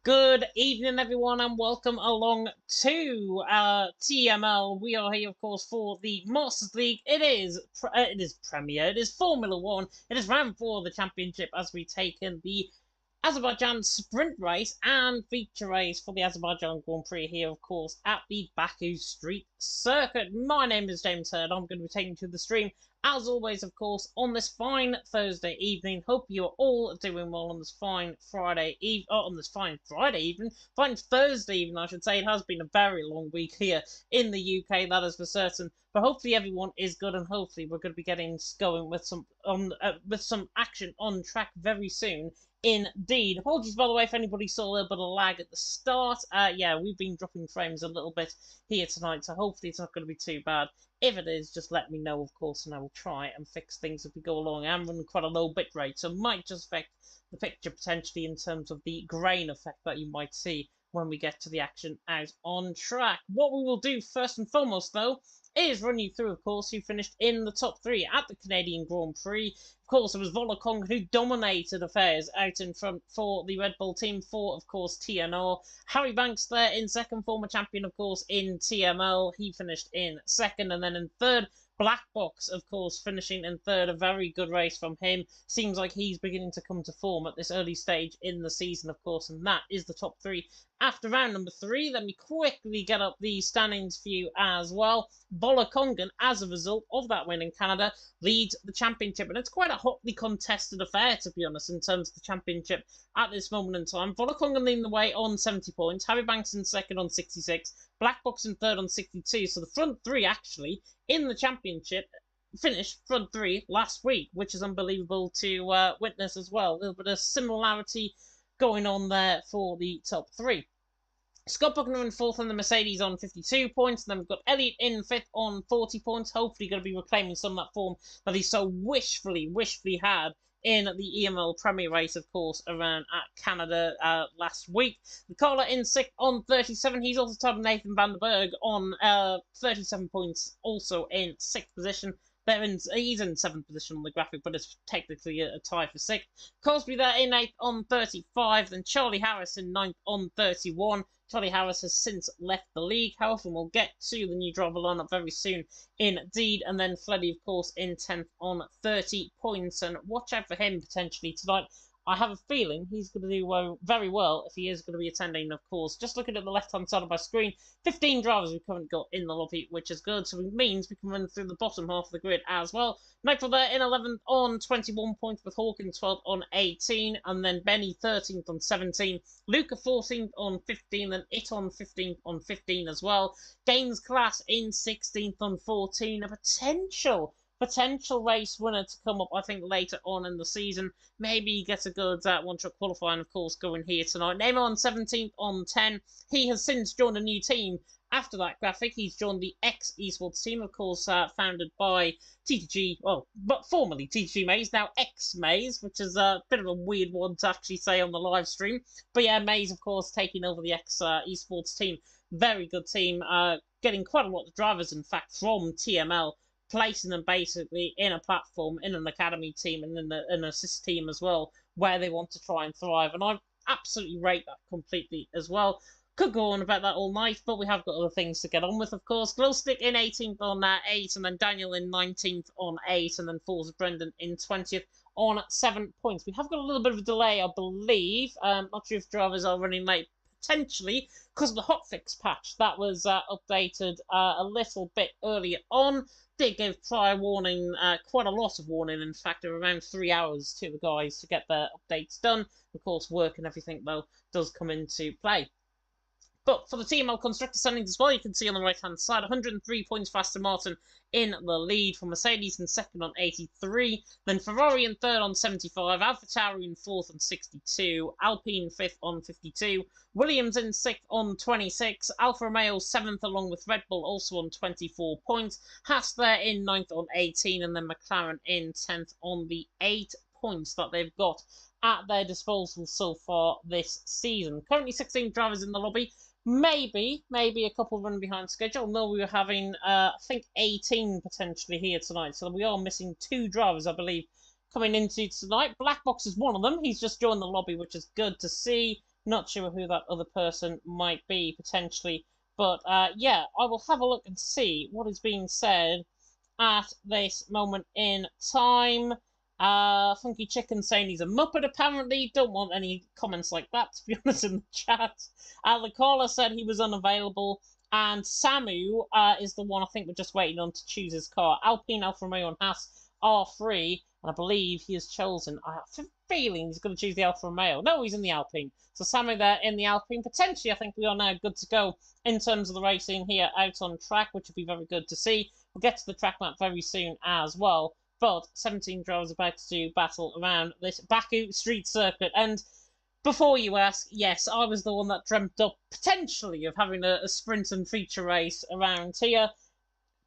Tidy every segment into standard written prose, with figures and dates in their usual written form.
Good evening, everyone, and welcome along to TML. We are here, of course, for the Masters League. It is Premier. It is Formula One. It is round 4 of the championship as we take in the Azerbaijan sprint race and feature race for the Azerbaijan Grand Prix here, of course, at the Baku Street Circuit. My name is James Hurd. I'm going to be taking you to the stream, as always, of course, on this fine Thursday evening. Hope you are all doing well on this fine Friday evening. Fine Thursday evening, I should say. It has been a very long week here in the UK, that is for certain. But hopefully everyone is good, and hopefully we're going to be getting going with some action on track very soon. Indeed. Apologies, by the way, if anybody saw a little bit of lag at the start. Yeah, we've been dropping frames a little bit here tonight, so hopefully it's not going to be too bad. If it is, just let me know, of course, and I will try and fix things as we go along. I'm running quite a low bit rate, so it might just affect the picture potentially in terms of the grain effect that you might see when we get to the action out on track. What we will do first and foremost, though, is run you through, of course, who finished in the top 3 at the Canadian Grand Prix. Of course, it was Volokong who dominated affairs out in front for the Red Bull team, for, of course, TNR. Harry Banks there in second, former champion, of course, in TML. He finished in second, and then in third, Black Box, of course, finishing in third. A very good race from him. Seems like he's beginning to come to form at this early stage in the season, of course, and that is the top 3 after round number 3. Let me quickly get up the standings for you as well. Volokongan, as a result of that win in Canada, leads the championship, and it's quite a hotly contested affair, to be honest, in terms of the championship at this moment in time. Volokongan leading the way on 70 points, Harry Banks in second on 66, Black Box in third on 62, so the front 3 actually in the championship finished front 3 last week, which is unbelievable to witness as well. A little bit of similarity going on there for the top 3. Scott Buckner in 4th on the Mercedes on 52 points. And then we've got Elliott in 5th on 40 points. Hopefully going to be reclaiming some of that form that he so wishfully had in the EML Premier Race, of course, around at Canada last week. Nicola in 6th on 37. He's also tied with Nathan van der Berg on 37 points, also in 6th position. He's in 7th position on the graphic, but it's technically a tie for 6th. Cosby there in 8th on 35. Then Charlie Harris in 9th on 31. Charlie Harris has since left the league, however, we'll get to the new driver lineup very soon indeed. And then Fleddy, of course, in 10th on 30 points. And watch out for him potentially tonight. I have a feeling he's going to do very well if he is going to be attending, of course. Just looking at the left-hand side of my screen, 15 drivers we've currently got in the lobby, which is good. So it means we can run through the bottom half of the grid as well. Nightfall there in 11th on 21 points, with Hawkins 12th on 18. And then Benny 13th on 17. Luca 14th on 15. Then It on 15th on 15 as well. Gaines Class in 16th on 14. A potential race winner to come up, I think, later on in the season. Maybe he gets a good one-shot qualifying, of course, going here tonight. Neymar on 17th on 10. He has since joined a new team. After that graphic, he's joined the X Esports team, of course, founded by TTG, but formerly TTG Maze, now X Maze, which is a bit of a weird one to actually say on the live stream. But yeah, Maze, of course, taking over the X Esports team. Very good team, getting quite a lot of drivers, in fact, from TML, placing them basically in a platform, in an academy team, and in an assist team as well, where they want to try and thrive. And I absolutely rate that completely as well. Could go on about that all night, but we have got other things to get on with, of course. Glowstick in 18th on 8, and then Daniel in 19th on 8, and then Forza Brendan in 20th on 7 points. We have got a little bit of a delay, I believe. Not sure if drivers are running late, potentially, because of the hotfix patch that was updated a little bit earlier on. Did give prior warning, quite a lot of warning, in fact, of around 3 hours to the guys to get their updates done. Of course, work and everything, though, does come into play. But for the TML Constructor standings as well, you can see on the right-hand side, 103 points for Aston Martin in the lead, for Mercedes in second on 83, then Ferrari in third on 75, AlphaTauri in fourth on 62, Alpine fifth on 52, Williams in sixth on 26, Alfa Romeo seventh along with Red Bull also on 24 points, Haas there in ninth on 18, and then McLaren in 10th on the 8 points that they've got at their disposal so far this season. Currently 16 drivers in the lobby. Maybe a couple run behind schedule. No, we were having, I think, 18 potentially here tonight. So we are missing 2 drivers, I believe, coming into tonight. Blackbox is one of them. He's just joined the lobby, which is good to see. Not sure who that other person might be, potentially. But, yeah, I will have a look and see what is being said at this moment in time. Funky Chicken saying he's a Muppet, apparently. Don't want any comments like that, to be honest, in the chat. The caller said he was unavailable. And Samu is the one I think we're just waiting on to choose his car. Alpine, Alfa Romeo, and Haas are free. And I believe he has chosen. I have a feeling he's going to choose the Alfa Romeo. No, he's in the Alpine. So Samu there in the Alpine. Potentially, I think we are now good to go in terms of the racing here out on track, which would be very good to see. We'll get to the track map very soon as well. But 17 drivers about to battle around this Baku street circuit. And before you ask, yes, I was the one that dreamt up potentially of having a sprint and feature race around here.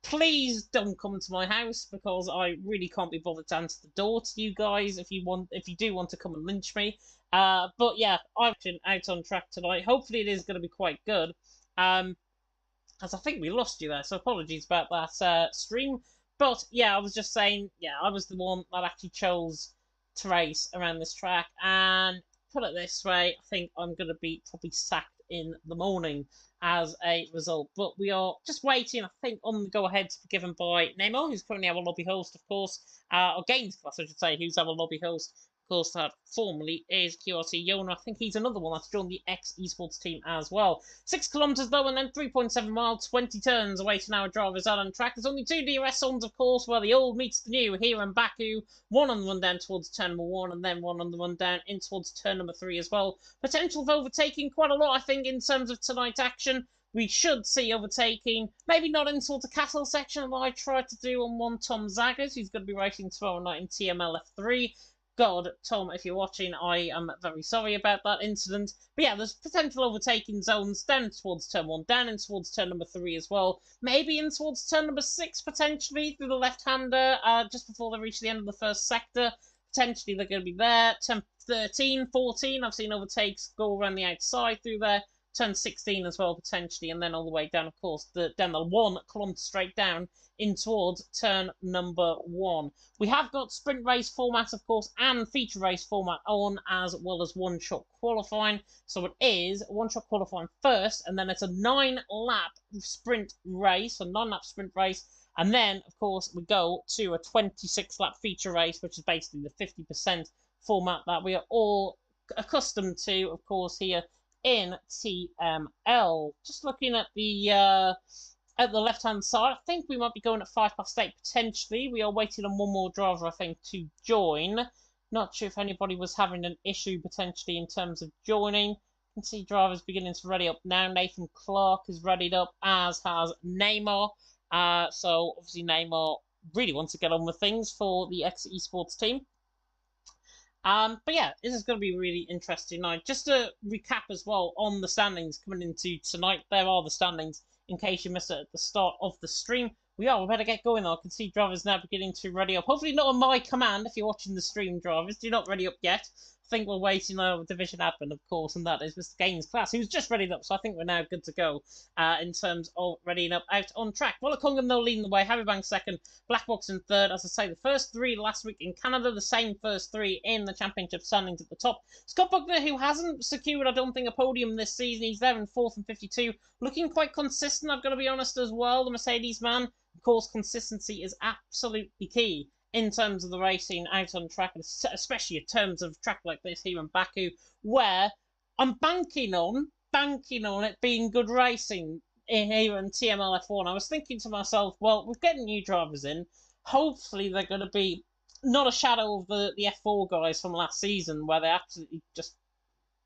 Please don't come to my house, because I really can't be bothered to answer the door to you guys if you do want to come and lynch me. But yeah, I'm out on track tonight. Hopefully it is going to be quite good. As I think we lost you there, so apologies about that stream. But yeah, I was just saying, yeah, I was the one that actually chose to race around this track. And put it this way, I think I'm going to be probably sacked in the morning as a result. But we are just waiting, I think, on the go-ahead to be given by Nemo, who's currently our lobby host, of course. Or Games Class, I should say, who's our lobby host. Of course, that formerly is QRT Yona. I think he's another one that's joined the ex-esports team as well. 6 kilometres though, and then 3.7 miles, 20 turns away to our drivers out on track. There's only 2 DRS zones, of course, where the old meets the new here in Baku. One on the run down towards turn number 1, and then one on the run down in towards turn number 3 as well. Potential of overtaking quite a lot, I think, in terms of tonight's action. We should see overtaking, maybe not in sort of castle section that I tried to do on one Tom Zaggers, who's going to be racing tomorrow night in TML F3. God, Tom, if you're watching, I am very sorry about that incident. But yeah, there's potential overtaking zones down towards turn 1, down in towards turn number 3 as well. Maybe in towards turn number 6, potentially, through the left-hander, just before they reach the end of the first sector. Potentially they're going to be there. Turn 13, 14, I've seen overtakes go around the outside through there. Turn 16 as well, potentially, and then all the way down, of course, down the 1 kilometre straight down in towards turn number 1. We have got sprint race format, of course, and feature race format on, as well as one-shot qualifying. So it is one-shot qualifying first, and then it's a 9-lap sprint race, a 9-lap sprint race, and then, of course, we go to a 26-lap feature race, which is basically the 50% format that we are all accustomed to, of course, here in TML. Just looking at the left-hand side, I think we might be going at 8:05 potentially. We are waiting on one more driver, I think, to join. Not sure if anybody was having an issue potentially in terms of joining. You can see drivers beginning to ready up now. Nathan Clark is readied up, as has Neymar. So obviously Neymar really wants to get on with things for the ex-esports team. But yeah, this is going to be a really interesting night. Just to recap as well on the standings coming into tonight, there are the standings in case you missed it at the start of the stream. We better get going though. I can see drivers now beginning to ready up. Hopefully not on my command if you're watching the stream, drivers. You're not ready up yet. I think we're waiting on division admin, of course, and that is Mr. Gaines Class, who's just readied up, so I think we're now good to go in terms of readying up out on track. Wollongong, though, leading the way. Harrybank second, Blackbox in third. As I say, the first 3 last week in Canada, the same first 3 in the championship standings at the top. Scott Buckner, who hasn't secured, I don't think, a podium this season. He's there in 4th and 52. Looking quite consistent, I've got to be honest as well, the Mercedes man. Of course, consistency is absolutely key in terms of the racing out on track, especially in terms of track like this here in Baku, where I'm banking on it being good racing here in TML F1. I was thinking to myself, well, we're getting new drivers in. Hopefully they're going to be not a shadow of the F4 guys from last season, where they absolutely just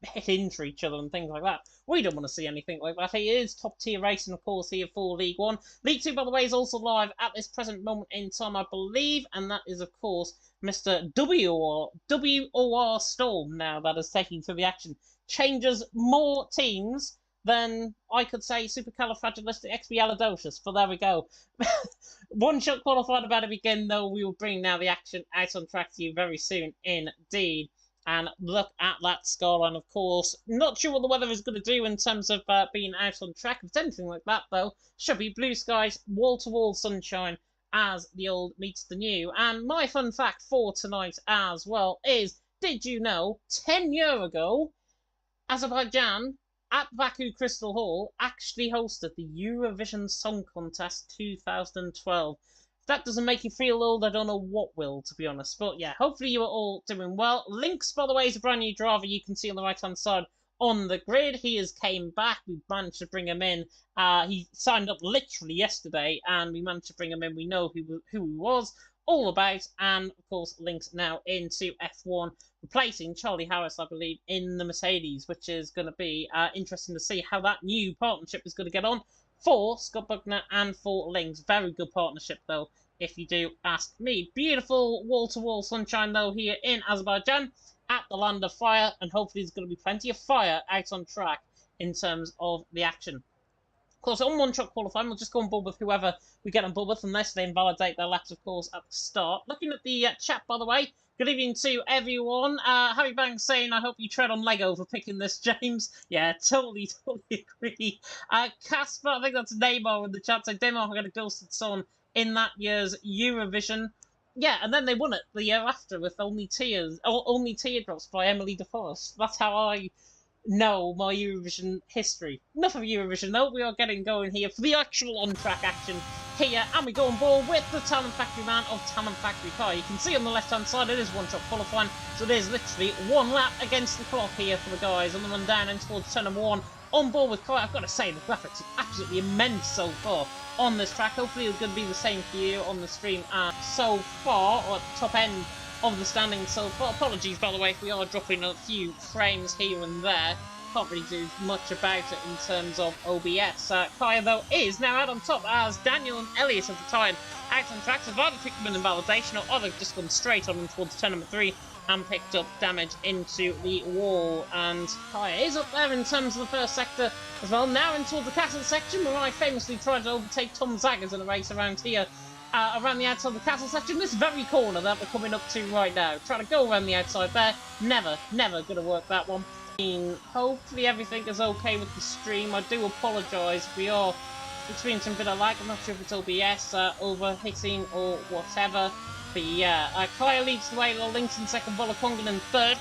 hit into each other and things like that. We don't want to see anything like that. It is top tier racing, of course, here for League 1. League 2, by the way, is also live at this present moment in time, I believe, and that is, of course, Mr. WOR Storm now that is taking to the action. Changes more teams than I could say supercalifragilisticexpialidocious, but there we go. One shot qualified about to begin, though. We will bring now the action out on track to you very soon indeed. And look at that scoreline, of course. Not sure what the weather is going to do in terms of being out on track. If it's anything like that, though, should be blue skies, wall-to-wall sunshine as the old meets the new. And my fun fact for tonight as well is, did you know, 10 years ago, Azerbaijan at Baku Crystal Hall actually hosted the Eurovision Song Contest 2012. If that doesn't make you feel old, I don't know what will, to be honest. But yeah, hopefully you are all doing well. Lynx, by the way, is a brand new driver you can see on the right-hand side on the grid. He has came back. We managed to bring him in. He signed up literally yesterday, and we managed to bring him in. We know who he was all about, and of course Lynx now into F1, replacing Charlie Harris, I believe, in the Mercedes, which is going to be interesting to see how that new partnership is going to get on for Scott Buckner and for Lynx. Very good partnership, though, if you do ask me. Beautiful wall-to-wall sunshine, though, here in Azerbaijan at the Land of Fire, and hopefully there's going to be plenty of fire out on track in terms of the action. Of course, on one-shot qualifying, we'll just go on board with whoever we get on board with, unless they invalidate their laps, of course, at the start. Looking at the chat, by the way, good evening to everyone. Harry Banks saying, I hope you tread on Lego for picking this, James. Yeah, totally agree. Casper, I think that's Neymar in the chat, so Neymar had a ghosted son in that year's Eurovision. Yeah, and then they won it the year after with Only Teardrops by Emily DeForest. That's how I know my Eurovision history. Enough of Eurovision, though. We are getting going here for the actual on-track action here, and we go on board with the Talent Factory man of Talent Factory car. You can see on the left-hand side it is one-shot qualifying, so it is literally one lap against the clock here for the guys on the run down and towards turn number 1. On board with Kai. I've got to say, the graphics are absolutely immense so far on this track. Hopefully it's going to be the same for you on the stream so far, or at the top end of the standings so far. Apologies, by the way, if we are dropping a few frames here and there. Can't really do much about it in terms of OBS. Kaya, though, is now out on top as Daniel and Elliot at the time out on track. So either picked them in invalidation or either just gone straight on towards turn number 3 and picked up damage into the wall. And Kaya is up there in terms of the first sector as well. Now in towards the castle section, where I famously tried to overtake Tom Zaggers in a race around here. Around the outside of the castle section, this very corner that we're coming up to right now. Trying to go around the outside there. Never going to work that one. Hopefully everything is okay with the stream. I do apologise if we are experiencing a bit of lag. I'm not sure if it's OBS overhitting or whatever. But yeah, Kaya leads the way, Lynx in second, Volakongan in third.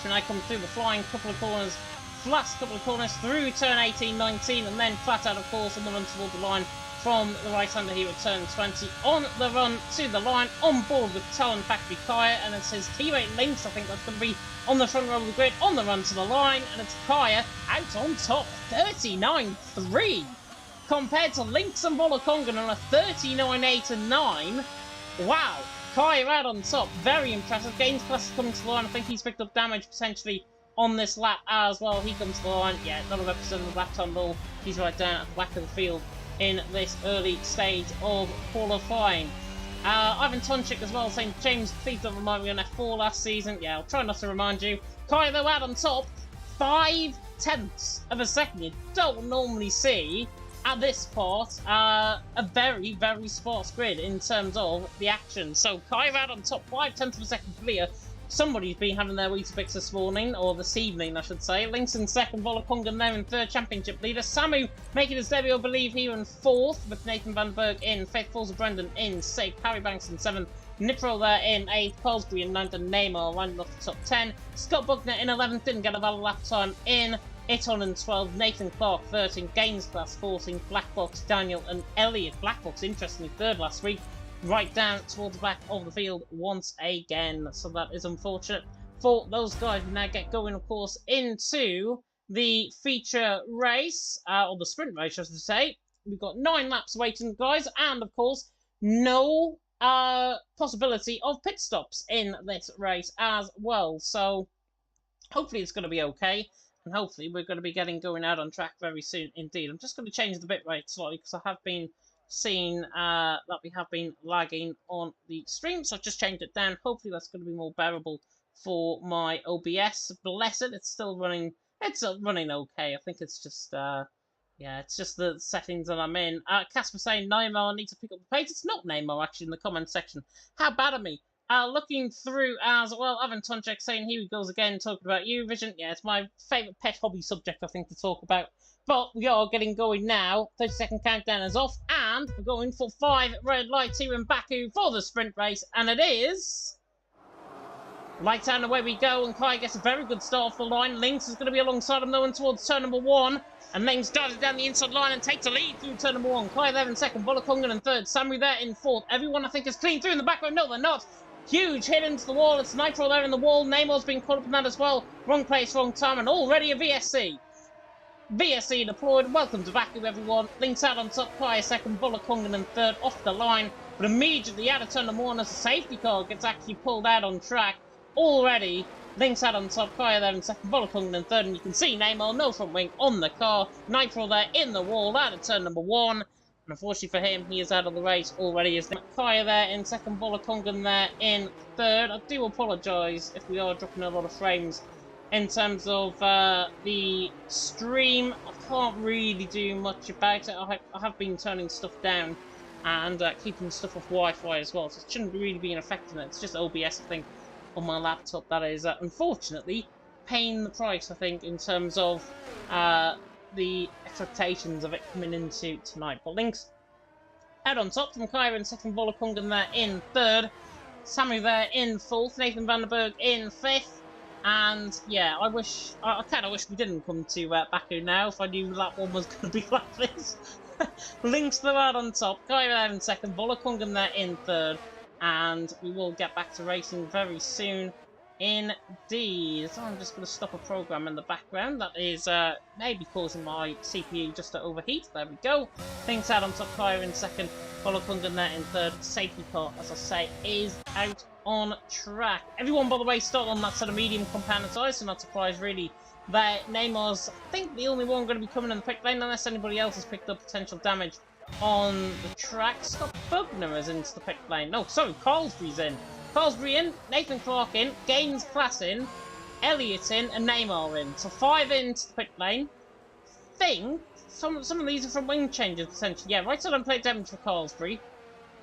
When I come through the flying couple of corners, last couple of corners through turn 18, 19, and then flat out, of course, on the run toward the line from the right-hander here at turn 20. On the run to the line, on board with Talent Factory Kaya, and it's his teammate Lynx. I think that's going to be on the front row of the grid, on the run to the line, and it's Kaya out on top, 39.3. Compared to Lynx and Volakongan on a 39.8-9. Wow, Kaya out on top, very impressive. Gains Plus coming to the line. I think he's picked up damage potentially on this lap as well. He comes to the line. Yeah, none of representing the lap time ball. He's right down at the back of the field in this early stage of qualifying. Ivan Tonchik as well saying, James, please don't remind me on F4 last season. Yeah, I'll try not to remind you. Kaya, though, out on top, 0.5 of a second. You don't normally see at this part a very, very sparse grid in terms of the action. So Kaya out on top, 0.5 of a second clear. Somebody's been having their Weetabix this morning, or this evening, I should say. Lynx in second, Volakongan there in third, championship leader. Samu making his debut, I believe, here in fourth, with Nathan Van Berg in fifth, Falls of Brendan in sixth, Harry Banks in seventh, Nipro there in eighth, Colsbury in ninth, and Neymar rounding off the top 10. Scott Buckner in 11th, didn't get a valid lap time in. Iton in 12th, Nathan Clark 13, Gaines Class 14, Blackbox, Daniel and Elliot. Blackbox, interestingly, third last week. Right down towards the back of the field once again. So that is unfortunate for those guys. We now get going, of course, into the feature race, or the sprint race, I should say. We've got 9 laps waiting, guys, and, of course, no possibility of pit stops in this race as well. So hopefully it's going to be okay. And hopefully we're going to be going out on track very soon indeed. I'm just going to change the bitrate slightly because I have been seeing that we have been lagging on the stream. So I've just changed it down. Hopefully that's going to be more bearable for my OBS. Bless it, it's still running. It's running okay. I think it's just yeah, it's just the settings that I'm in. Casper saying Neymar needs to pick up the pace. It's not Neymar actually in the comment section. How bad of me. Looking through as well, Evan Tunchek saying here he goes again talking about Eurovision. Yeah, it's my favourite pet hobby subject I think to talk about. But we are getting going now. 30-second countdown is off, and we're going for 5 red lights here in Baku for the sprint race, and it is lights out and away we go, and Kai gets a very good start off the line. Lynx is going to be alongside him though and towards turn number 1. And Lynx darts down the inside line and takes a lead through turn number 1. Kai there in second, Bulakongan in third, Samu there in fourth. Everyone I think is clean through in the back row. No, they're not. Huge hit into the wall. It's Nitro there in the wall. Neymar's been caught up in that as well. Wrong place, wrong time, and already a VSC. VSC deployed. Welcome to Baku, everyone. Lynx out on top, Kai second, Bulakongan in third, off the line. But immediately out of turn number 1 as the safety car gets actually pulled out on track. Already, Lynx out on top, Kaya there in second, Bulakongan in third, and you can see Neymar, no front wing on the car. Nitro there in the wall, out of turn number 1. And unfortunately for him, he is out of the race already. Is Kaya there in second, Bulakongan there in third. I do apologise if we are dropping a lot of frames in terms of the stream. I can't really do much about it. I have been turning stuff down and keeping stuff off Wi-Fi as well, so it shouldn't really be affecting it. It's just OBS, I think, on my laptop that is unfortunately paying the price, I think, in terms of the expectations of it coming into tonight. But Lynx out on top from Kyra in second, Bulakongan there in third, Samu there in fourth, Nathan Vandenberg in fifth. And yeah, I kind of wish we didn't come to Baku now if I knew that one was going to be like this. Lynx though out on top, Kyra there in second, Bulakongan there in third. And we will get back to racing very soon indeed. So I'm just going to stop a program in the background that is maybe causing my CPU just to overheat. There we go. Things out on top, Kaya in second, Bulakongan there in third. Safety car, as I say, is out on track. Everyone, by the way, started on that sort of medium compounded size, so not surprised really that Neymar's, I think, the only one going to be coming in the pit lane unless anybody else has picked up potential damage on the track. Scott Bugner is into the pit lane. No, sorry, Carlsbury's in. Carlsbury in, Nathan Clark in, Gaines Class in, Elliott in, and Neymar in. So 5 into the pit lane. Think some of these are from wing changes potentially. Yeah, right side on plate damage for Carlsbury.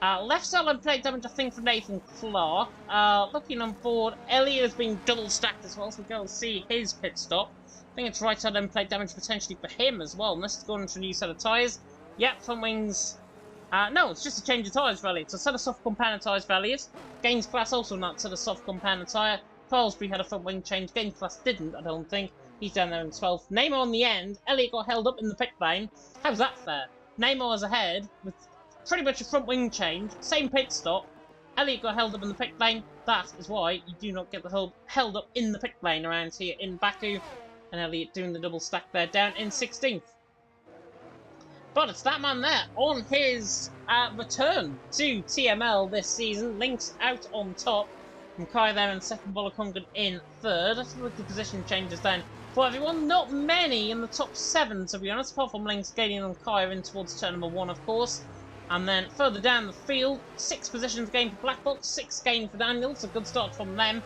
Left side on plate damage, I think, for Nathan Clark. Looking on board, Elliott has been double stacked as well, so we'll go and see his pit stop. I think it's right side on plate damage potentially for him as well, unless it's going into a new set of tyres. Yep, front wings. No, it's just a change of tyres, really. It's a set of soft compounded tyres for Elliott. Gaines Class also not set of soft compounded tyre. Carlsbury had a front wing change. Gaines Class didn't, I don't think. He's down there in 12th. Neymar on the end. Elliott got held up in the pit lane. How's that fair? Neymar is ahead with pretty much a front wing change. Same pit stop. Elliott got held up in the pit lane. That is why you do not get the held up in the pit lane around here in Baku. And Elliott doing the double stack there down in 16th. But it's that man there on his return to TML this season. Lynx out on top. From Kai there in second, Bulakongan in third. Let's look at the position changes then for everyone. Not many in the top 7, to be honest, apart from Lynx gaining on Kai in towards turn number 1, of course. And then further down the field, 6 positions gained for Black Box, 6 gained for Daniel. It's a good start from them.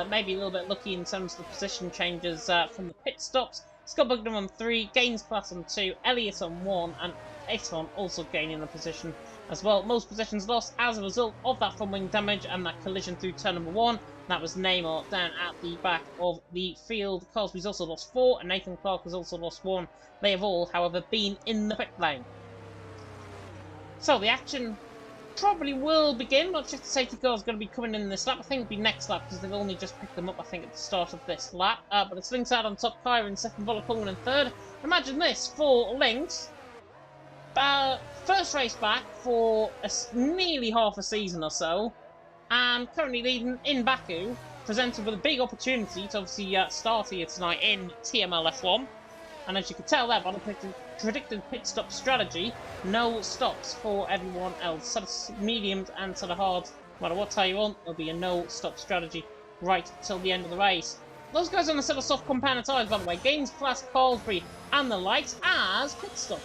Maybe a little bit lucky in terms of the position changes from the pit stops. Scott Bugner on 3, Gaines Class on 2, Elliott on 1, and Aton also gaining a position as well. Most positions lost as a result of that front wing damage and that collision through turn number 1. That was Neymar down at the back of the field. Carlsbury's also lost 4, and Nathan Clark has also lost 1. They have all, however, been in the pit lane. So the action probably will begin. Not just the safety car is going to be coming in this lap. I think it'll be next lap because they've only just picked them up, I think, at the start of this lap. But it's Lynx out on top, Kyra in second, Bulakongan in third. Imagine this for Lynx. First race back for nearly half a season or so. And currently leading in Baku. Presented with a big opportunity to obviously start here tonight in TML F1. And as you can tell there by the predicted pit stop strategy, no stops for everyone else. Sort of mediums and sort of hards, no matter what tyre you're on, there'll be a no stop strategy right till the end of the race. those guys on the set of soft compound tyres, by the way, Gaines Class, Carlsbury, and the likes, as pit stop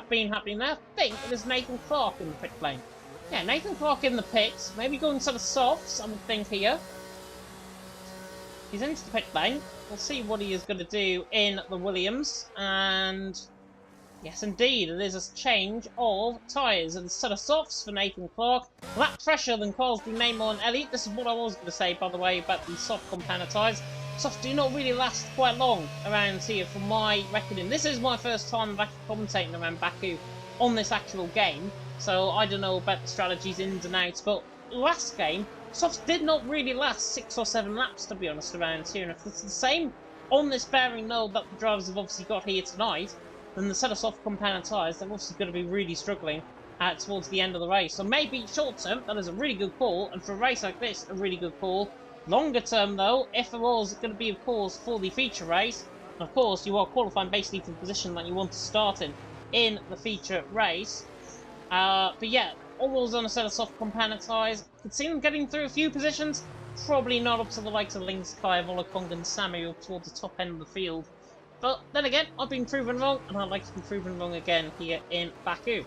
been happening there. I think it is Nathan Clark in the pit lane. Yeah, Nathan Clark in the pits, maybe going set of softs, I would think here. He's into the pit lane. We'll see what he is going to do in the Williams, and yes, indeed, it is a change of tyres. And a set of softs for Nathan Clark. Lap fresher than Carlsbury, Neymar, and Elliott. This is what I was going to say, by the way, about the soft compound tyres. Softs do not really last quite long around here, from my reckoning. This is my first time actually commentating around Baku on this actual game, so I don't know about the strategies, ins and outs. But last game, softs did not really last 6 or 7 laps, to be honest, around here. And if it's the same on this bearing node that the drivers have obviously got here tonight, then the set of soft compound tyres, they're obviously going to be really struggling towards the end of the race. So maybe short term, that is a really good call, and for a race like this, a really good call. Longer term, though, if there was going to be, of course, for the feature race, of course, you are qualifying basically for the position that you want to start in the feature race. But yeah, all those on a set of soft compound tyres, could see them getting through a few positions. Probably not up to the likes of Lynx, Kaya, Volokong, and Samu up towards the top end of the field. But then again, I've been proven wrong, and I'd like to be proven wrong again here in Baku.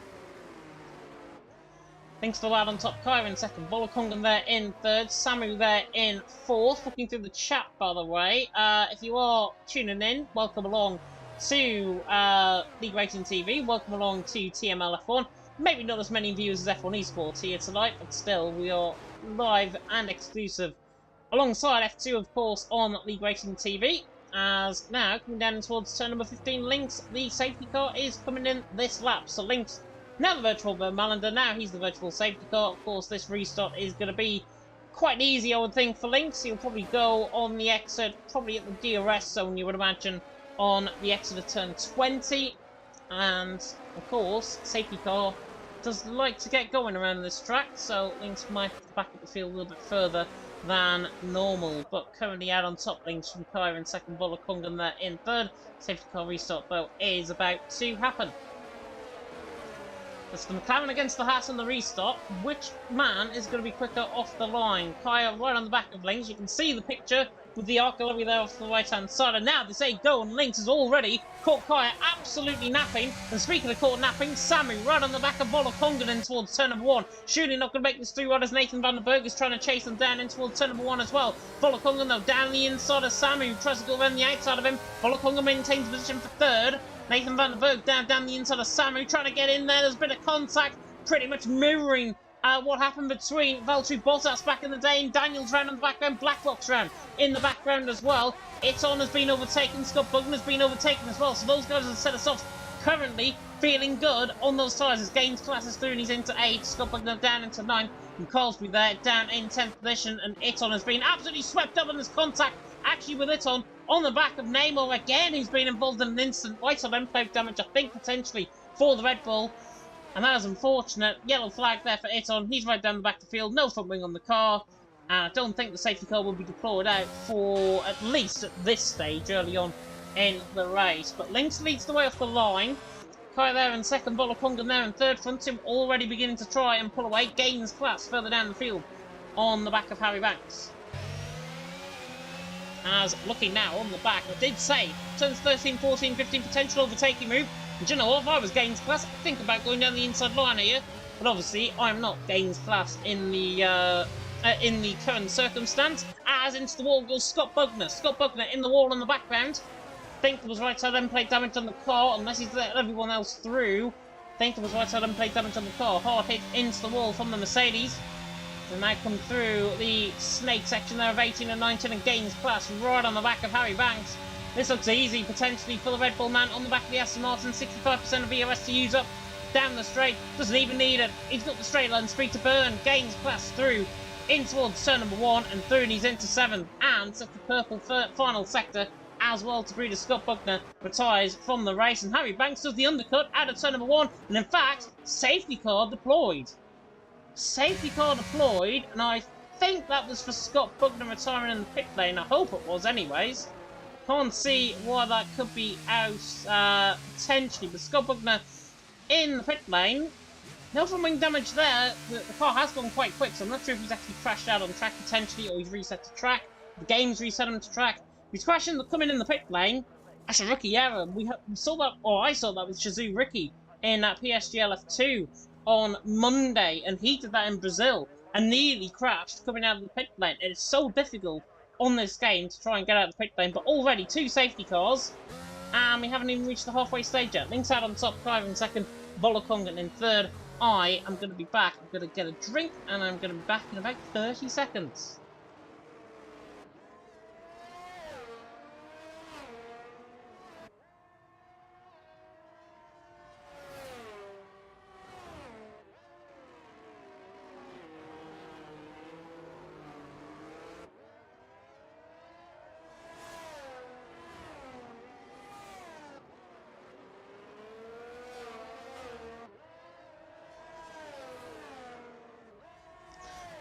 Thanks to the lad on top, Kaya in second, Volokong there in third, Samu there in fourth. Looking through the chat, by the way, if you are tuning in, welcome along to League Racing TV, welcome along to TML F1. Maybe not as many viewers as F1 Esports here tonight, but still, we are live and exclusive alongside F2, of course, on League Racing TV. As now, coming down towards turn number 15, Lynx, the safety car is coming in this lap. So Lynx, now the virtual Malander, now he's the virtual safety car. Of course, this restart is going to be quite easy, I would think, for Lynx. He'll probably go on the exit, probably at the DRS zone, you would imagine, on the exit of turn 20. And, of course, safety car does like to get going around this track, so Lynx might have to back up the field a little bit further than normal, but currently out on top, Lynx from Kaya in second, Volokong there in third. Safety car restart, though, is about to happen. It's the McLaren against the Haas on the restart. Which man is going to be quicker off the line? Kaya right on the back of Lynx. You can see the picture with the artillery there off the right-hand side. And now they say go, and Lynx has already caught Kaya absolutely napping. And speaking of caught napping, Samu right on the back of Volokong in towards turn number 1. Surely not going to make this through right as Nathan van der Berg is trying to chase them down in towards turn number 1 as well. Volokong, though, down the inside of Samu, tries to go around the outside of him. Volokong maintains position for third. Nathan van der Berg down the inside of Samu, trying to get in there. There's a bit of contact, pretty much mirroring what happened between Valtteri Bottas back in the day, and Daniel's round in the background, Blacklock's round in the background as well. Iton has been overtaken, Scott Bugman has been overtaken as well, so those guys are set us off currently feeling good on those tyres as Gaines Class is through and he's into 8, Scott Bugman down into 9, and Carlsbury there down in 10th position, and Iton has been absolutely swept up in his contact, actually with Iton on the back of Neymar again, who's been involved in an instant white on plate damage, I think potentially for the Red Bull. And that is unfortunate. Yellow flag there for Iton. He's right down the back of the field. No front wing on the car. And I don't think the safety car will be deployed out for at least at this stage early on in the race. But Lynx leads the way off the line. Kaya there in second. Volokong there in third. Front team already beginning to try and pull away. Gaines Class further down the field on the back of Harry Banks. As looking now on the back, I did say turns 13, 14, 15 potential overtaking move. And do you know what? If I was Gaines Class, I'd think about going down the inside line here. But obviously, I'm not Gaines Class in the current circumstance. As into the wall goes Scott Bugner. Scott Bugner in the wall in the background. Think there was right side end plate damage on the car, unless he's let everyone else through. Think there was right side end plate damage on the car. Hard hit into the wall from the Mercedes. And now come through the snake section there of 18 and 19 and Gaines Class right on the back of Harry Banks. This looks easy potentially for the Red Bull man on the back of the Aston Martin. 65% of EOS to use up down the straight. Doesn't even need it. He's got the straight line speed to burn. Gaines Class through in towards turn number 1 and through, and he's into 7th. And such a purple final sector as well to breeder. Scott Bugner retires from the race, and Harry Banks does the undercut out of turn number 1. And in fact, safety car deployed. Safety car deployed, and I think that was for Scott Bugner retiring in the pit lane. I hope it was anyways. Can't see why that could be out potentially, but Scott Bugner in the pit lane. No front wing damage there. The car has gone quite quick, so I'm not sure if he's actually crashed out on track potentially, or he's reset to track. The game's reset him to track. He's crashing, coming in the pit lane. That's a rookie error. We saw that, or I saw that with Shazoo Ricky in PSGLF2 on Monday, and he did that in Brazil and nearly crashed coming out of the pit lane. It is so difficult on this game to try and get out of the pit lane, but already 2 safety cars, and we haven't even reached the halfway stage yet. Links out on top, Clive in second, Volokongan in third. I am going to be back. I'm going to get a drink, and I'm going to be back in about 30 seconds.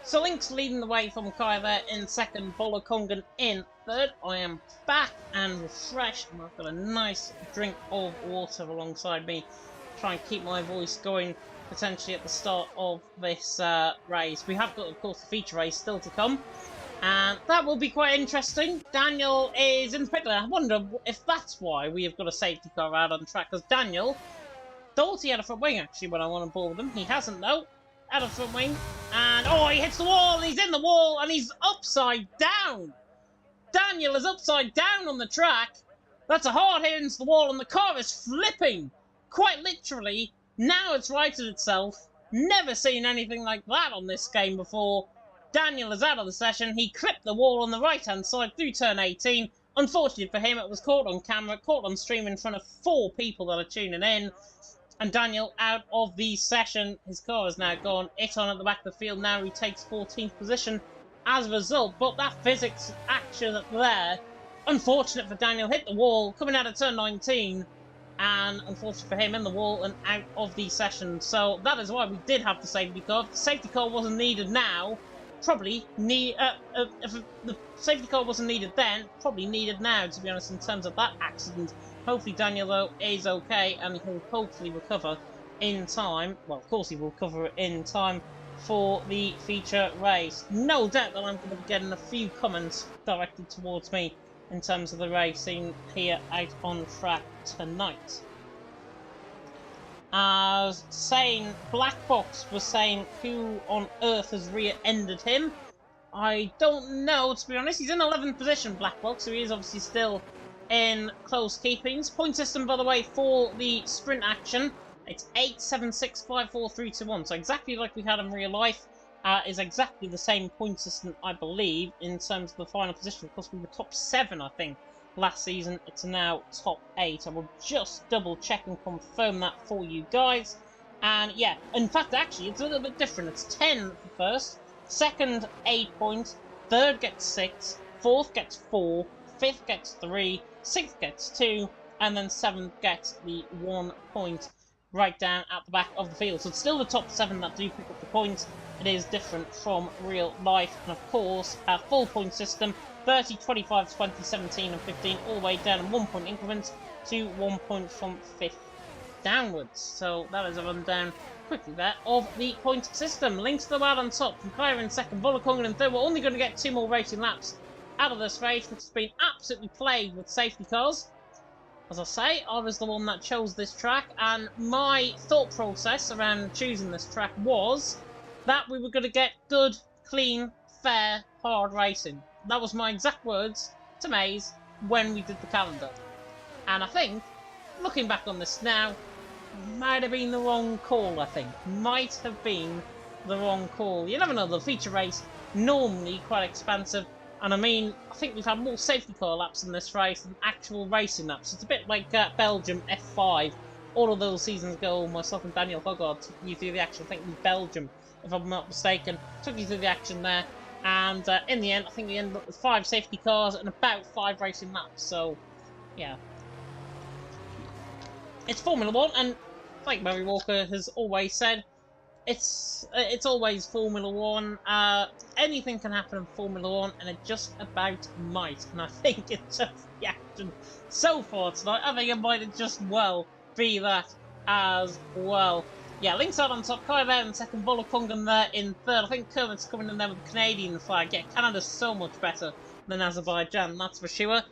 So Link's leading the way from Kai there in second, Volokongan in third. I am back and refreshed, and I've got a nice drink of water alongside me. Try and keep my voice going potentially at the start of this race. We have got, of course, the feature race still to come, and that will be quite interesting. Daniel is in the pit lane. I wonder if that's why we have got a safety car out on track, because Daniel thought he had a front wing actually when I won on board with him. He hasn't though. Out of front wing, and oh, he hits the wall, he's in the wall, and he's upside down. Daniel is upside down on the track. That's a hard hit into the wall, and the car is flipping, quite literally. Now it's righted itself. Never seen anything like that on this game before. Daniel is out of the session. He clipped the wall on the right-hand side through turn 18. Unfortunately for him, it was caught on camera, caught on stream in front of 4 people that are tuning in. And Daniel out of the session. His car is now gone. Iton at the back of the field now retakes 14th position as a result. But that physics action there, unfortunate for Daniel, hit the wall coming out of turn 19. And unfortunate for him, in the wall and out of the session. So that is why we did have the safety car. If the safety car wasn't needed now, probably if the safety car wasn't needed then, probably needed now, to be honest, in terms of that accident. Hopefully Daniel, though, is okay, and he'll hopefully recover in time. Well, of course he will recover in time for the feature race. No doubt that I'm going to be getting a few comments directed towards me in terms of the racing here out on track tonight. Saying Blackbox was saying, who on earth has rear-ended him? I don't know, to be honest. He's in 11th position, Blackbox, so he is obviously still in close keepings. Point system, by the way, for the sprint action, it's 8, 7, 6, 5, 4, 3, 2, 1. So exactly like we had in real life, is exactly the same point system, I believe, in terms of the final position. Of course, we were top 7, I think, last season. It's now top 8. I will just double check and confirm that for you guys. And yeah, in fact, actually, it's a little bit different. It's 10 for first, second 8 points, third gets 6, fourth gets 4, fifth gets 3, 6th gets 2, and then 7th gets the 1 point right down at the back of the field. So it's still the top 7 that do pick up the points. It is different from real life. And of course, a full point system, 30, 25, 20, 17, and 15, all the way down in 1 point increments to 1 point from 5th downwards. So that is a rundown quickly there of the point system. Links to the wide on top, from Kyra in second, Volokongan in third. We're only going to get 2 more racing laps out of this race, which has been absolutely plagued with safety cars. As I say, I was the one that chose this track, and my thought process around choosing this track was that we were going to get good, clean, fair, hard racing. That was my exact words to Maze when we did the calendar. And I think, looking back on this now, might have been the wrong call, I think. Might have been the wrong call. You never know, the feature race, normally quite expansive. And I mean, I think we've had more safety car laps in this race than actual racing laps. It's a bit like Belgium F5. All of those seasons ago, myself and Daniel Hoggard took you through the action. I think it was Belgium, if I'm not mistaken. Took you through the action there. And in the end, I think we ended up with 5 safety cars and about 5 racing laps. So, yeah. It's Formula 1, and like Murray Walker has always said, it's always Formula 1. Anything can happen in Formula 1, and it just about might. And I think it's just the action so far tonight. I think it might just well be that as well. Yeah, Links out on top, Kai there in second, Volokongan there in third. I think Kermit's coming in there with the Canadian flag. Yeah, Canada's so much better than Azerbaijan, that's for sure.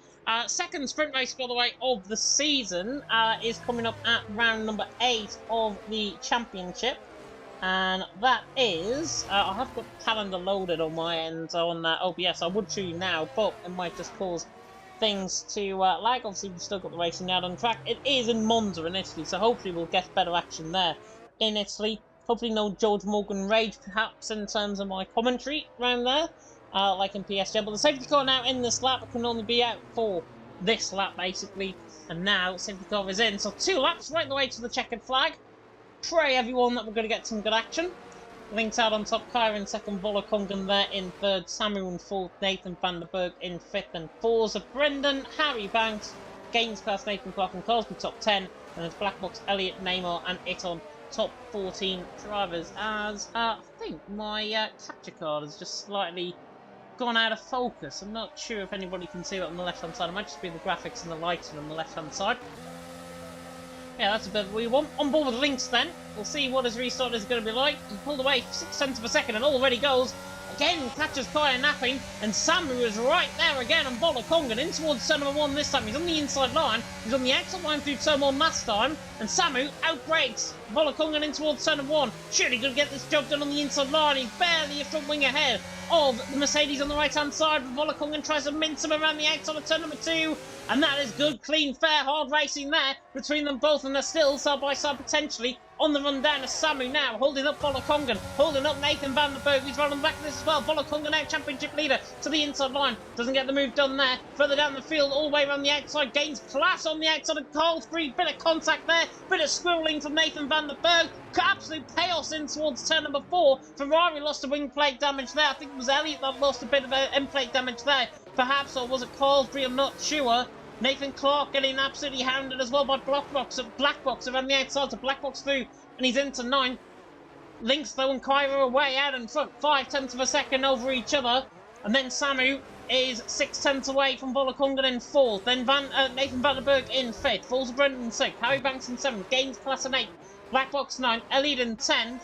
Second sprint race, by the way, of the season is coming up at round number 8 of the championship. And that is, I have got the calendar loaded on my end on OBS. I would show you now, but it might just cause things to lag. Obviously, we've still got the racing out on track. It is in Monza in Italy, so hopefully we'll get better action there in Italy. Hopefully no George Morgan rage, perhaps, in terms of my commentary around there, like in PSG. But the safety car now in this lap can only be out for this lap, basically. And now safety car is in, so 2 laps right the way to the checkered flag. Pray everyone that we're going to get some good action. Links out on top, Kyra in second, Volokongan there in third, Samu in fourth, Nathan van der Berg in fifth, and fours of Brendan, Harry Banks, Gaines Class, Nathan Clark and Cosby top 10, and there's Black Box, Elliot, Neymar and Iton top 14 drivers. As I think my capture card has just slightly gone out of focus. I'm not sure if anybody can see that on the left hand side. It might just be the graphics and the lighting on the left hand side. Yeah, that's a bit of what we want. On board with Lynx then. We'll see what his restart is going to be like. He pulled away 6 tenths of a second and already goes. Again, catches Kaya napping. And Samu is right there again on Volokongan in towards turn number 1 this time. He's on the inside line. He's on the outside line through turn 1 last time. And Samu outbreaks Volokongan in towards turn number 1. Surely going to get this job done on the inside line. He's barely a front wing ahead of the Mercedes on the right hand side. Volokongan tries to mince him around the outside of turn number 2. And that is good, clean, fair, hard racing there between them both. And they're still side by side potentially on the run down to Samu now, holding up Volokongan, holding up Nathan van der Berg, who's right on the back of this as well. Volokongan now championship leader to the inside line, doesn't get the move done there. Further down the field, all the way around the outside, gains class on the outside of Carlsbury, bit of contact there, bit of squirreling from Nathan van der Berg. Absolute chaos in towards turn number 4. Ferrari lost a wing plate damage there. I think it was Elliot that lost a bit of end plate damage there. Perhaps, or was it Carlsbury? I'm not sure. Nathan Clark getting absolutely hounded as well by Black Box around the outside, so Black Box through, and he's into 9. Lynx though and Kyra are way out in front, 5 tenths of a second over each other, and then Samu is 6 tenths away from Volokongan in 4th, then Nathan van der Berg in 5th, falls to Brendan in 6th, Harry Banks in 7th, Gaines Class in 8th, Black Box 9th, Elliot in 10th,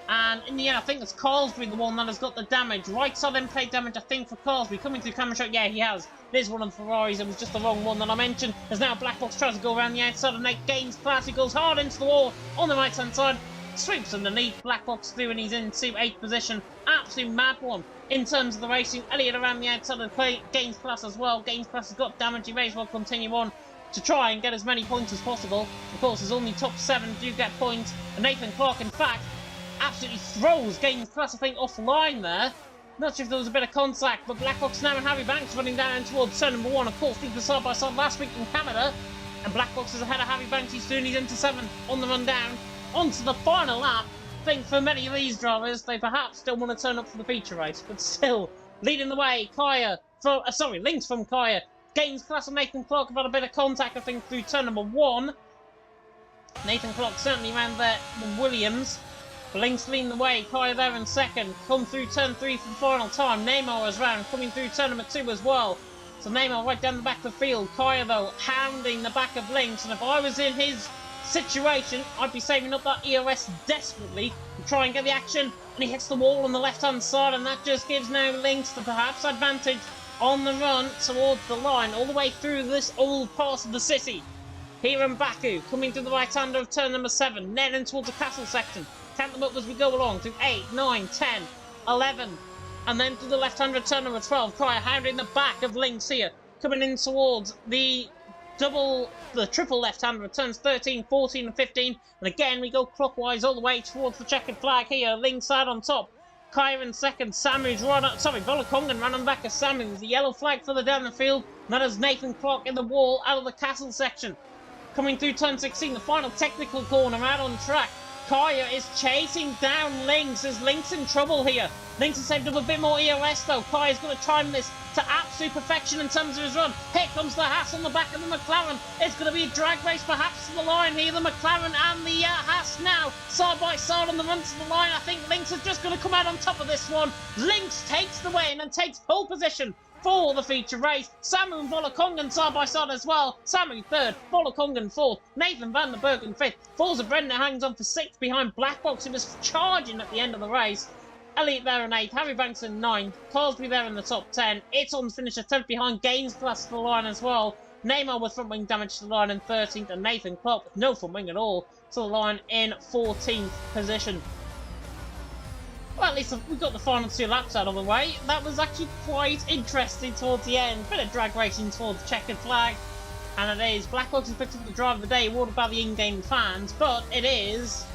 and in the end I think it's Carlsbury the one that has got the damage. Right side end plate damage I think for Carlsbury. Coming through camera shot, yeah he has. There's one of the Ferraris, it was just the wrong one that I mentioned. As now Black Box tries to go around the outside of Nate Gaines Class. He goes hard into the wall on the right hand side. Sweeps underneath, Black Box through and he's into 8th position. Absolute mad one in terms of the racing. Elliot around the outside of the Gaines Class as well. Gaines Class has got damage, he may as well continue on to try and get as many points as possible. Of course, there's only top 7 do get points. And Nathan Clark, in fact, absolutely throws Gaines Class, I think, offline there. Not sure if there was a bit of contact, but Black Box now and Harry Banks running down towards turn number 1. Of course, these were side by side last week in Canada. And Black Box is ahead of Harry Banks. He's doing, he's into 7th on the run down. Onto the final lap. I think for many of these drivers, they perhaps don't want to turn up for the feature race, but still leading the way. Lynx from Kaya. Gaines Class and Nathan Clark have had a bit of contact, I think, through turn number 1. Nathan Clark certainly ran there with Williams. Lynx leading the way, Kaya there in 2nd. Come through turn 3 for the final time. Neymar is round, coming through turn number 2 as well. So Neymar right down the back of the field. Kaya though, hounding the back of Lynx. And if I was in his situation, I'd be saving up that EOS desperately to try and get the action. And he hits the wall on the left-hand side, and that just gives now Lynx the perhaps advantage on the run towards the line, all the way through this old part of the city. Here in Baku, coming to the right-hander of turn number 7, then in towards the castle section. Count them up as we go along to 8, 9, 10, 11, and then to the left-hander of turn number 12. Kaya hounding the back of Lynx here, coming in towards the triple left-hander of turns 13, 14, and 15. And again, we go clockwise all the way towards the checkered flag here. Lynx side on top. Kaya in 2nd, Samu's Volokongan ran on back of Samu with the yellow flag further down the field. And that is Nathan Clark in the wall out of the castle section. Coming through turn 16, the final technical corner out on track. Kaya is chasing down Lynx. Is Lynx in trouble here? Lynx has saved up a bit more EOS though. Kaya's going to time this to absolute perfection in terms of his run. Here comes the Haas on the back of the McLaren. It's going to be a drag race perhaps to the line here. The McLaren and the Haas now side by side on the run to the line. I think Lynx is just going to come out on top of this one. Lynx takes the win and takes pole position for the feature race. Samu and Volokongan side by side as well. Samu 3rd, Volokongan 4th, Nathan van der Berg in 5th. Forza Brendan hangs on for 6th behind Black Box, who was charging at the end of the race. Elliot there in 8th, Harry Banks in 9th, Carsby there in the top 10, Iton's finished a 10th behind, Gaines class to the line as well, Neymar with front wing damage to the line in 13th, and Nathan Clark with no front wing at all to the line in 14th position. Well, at least we got the final 2 laps out of the way. That was actually quite interesting towards the end. Bit of drag racing towards the checkered flag. And it is Blackhawks who picked up the driver of the day, awarded by the in-game fans. But it is,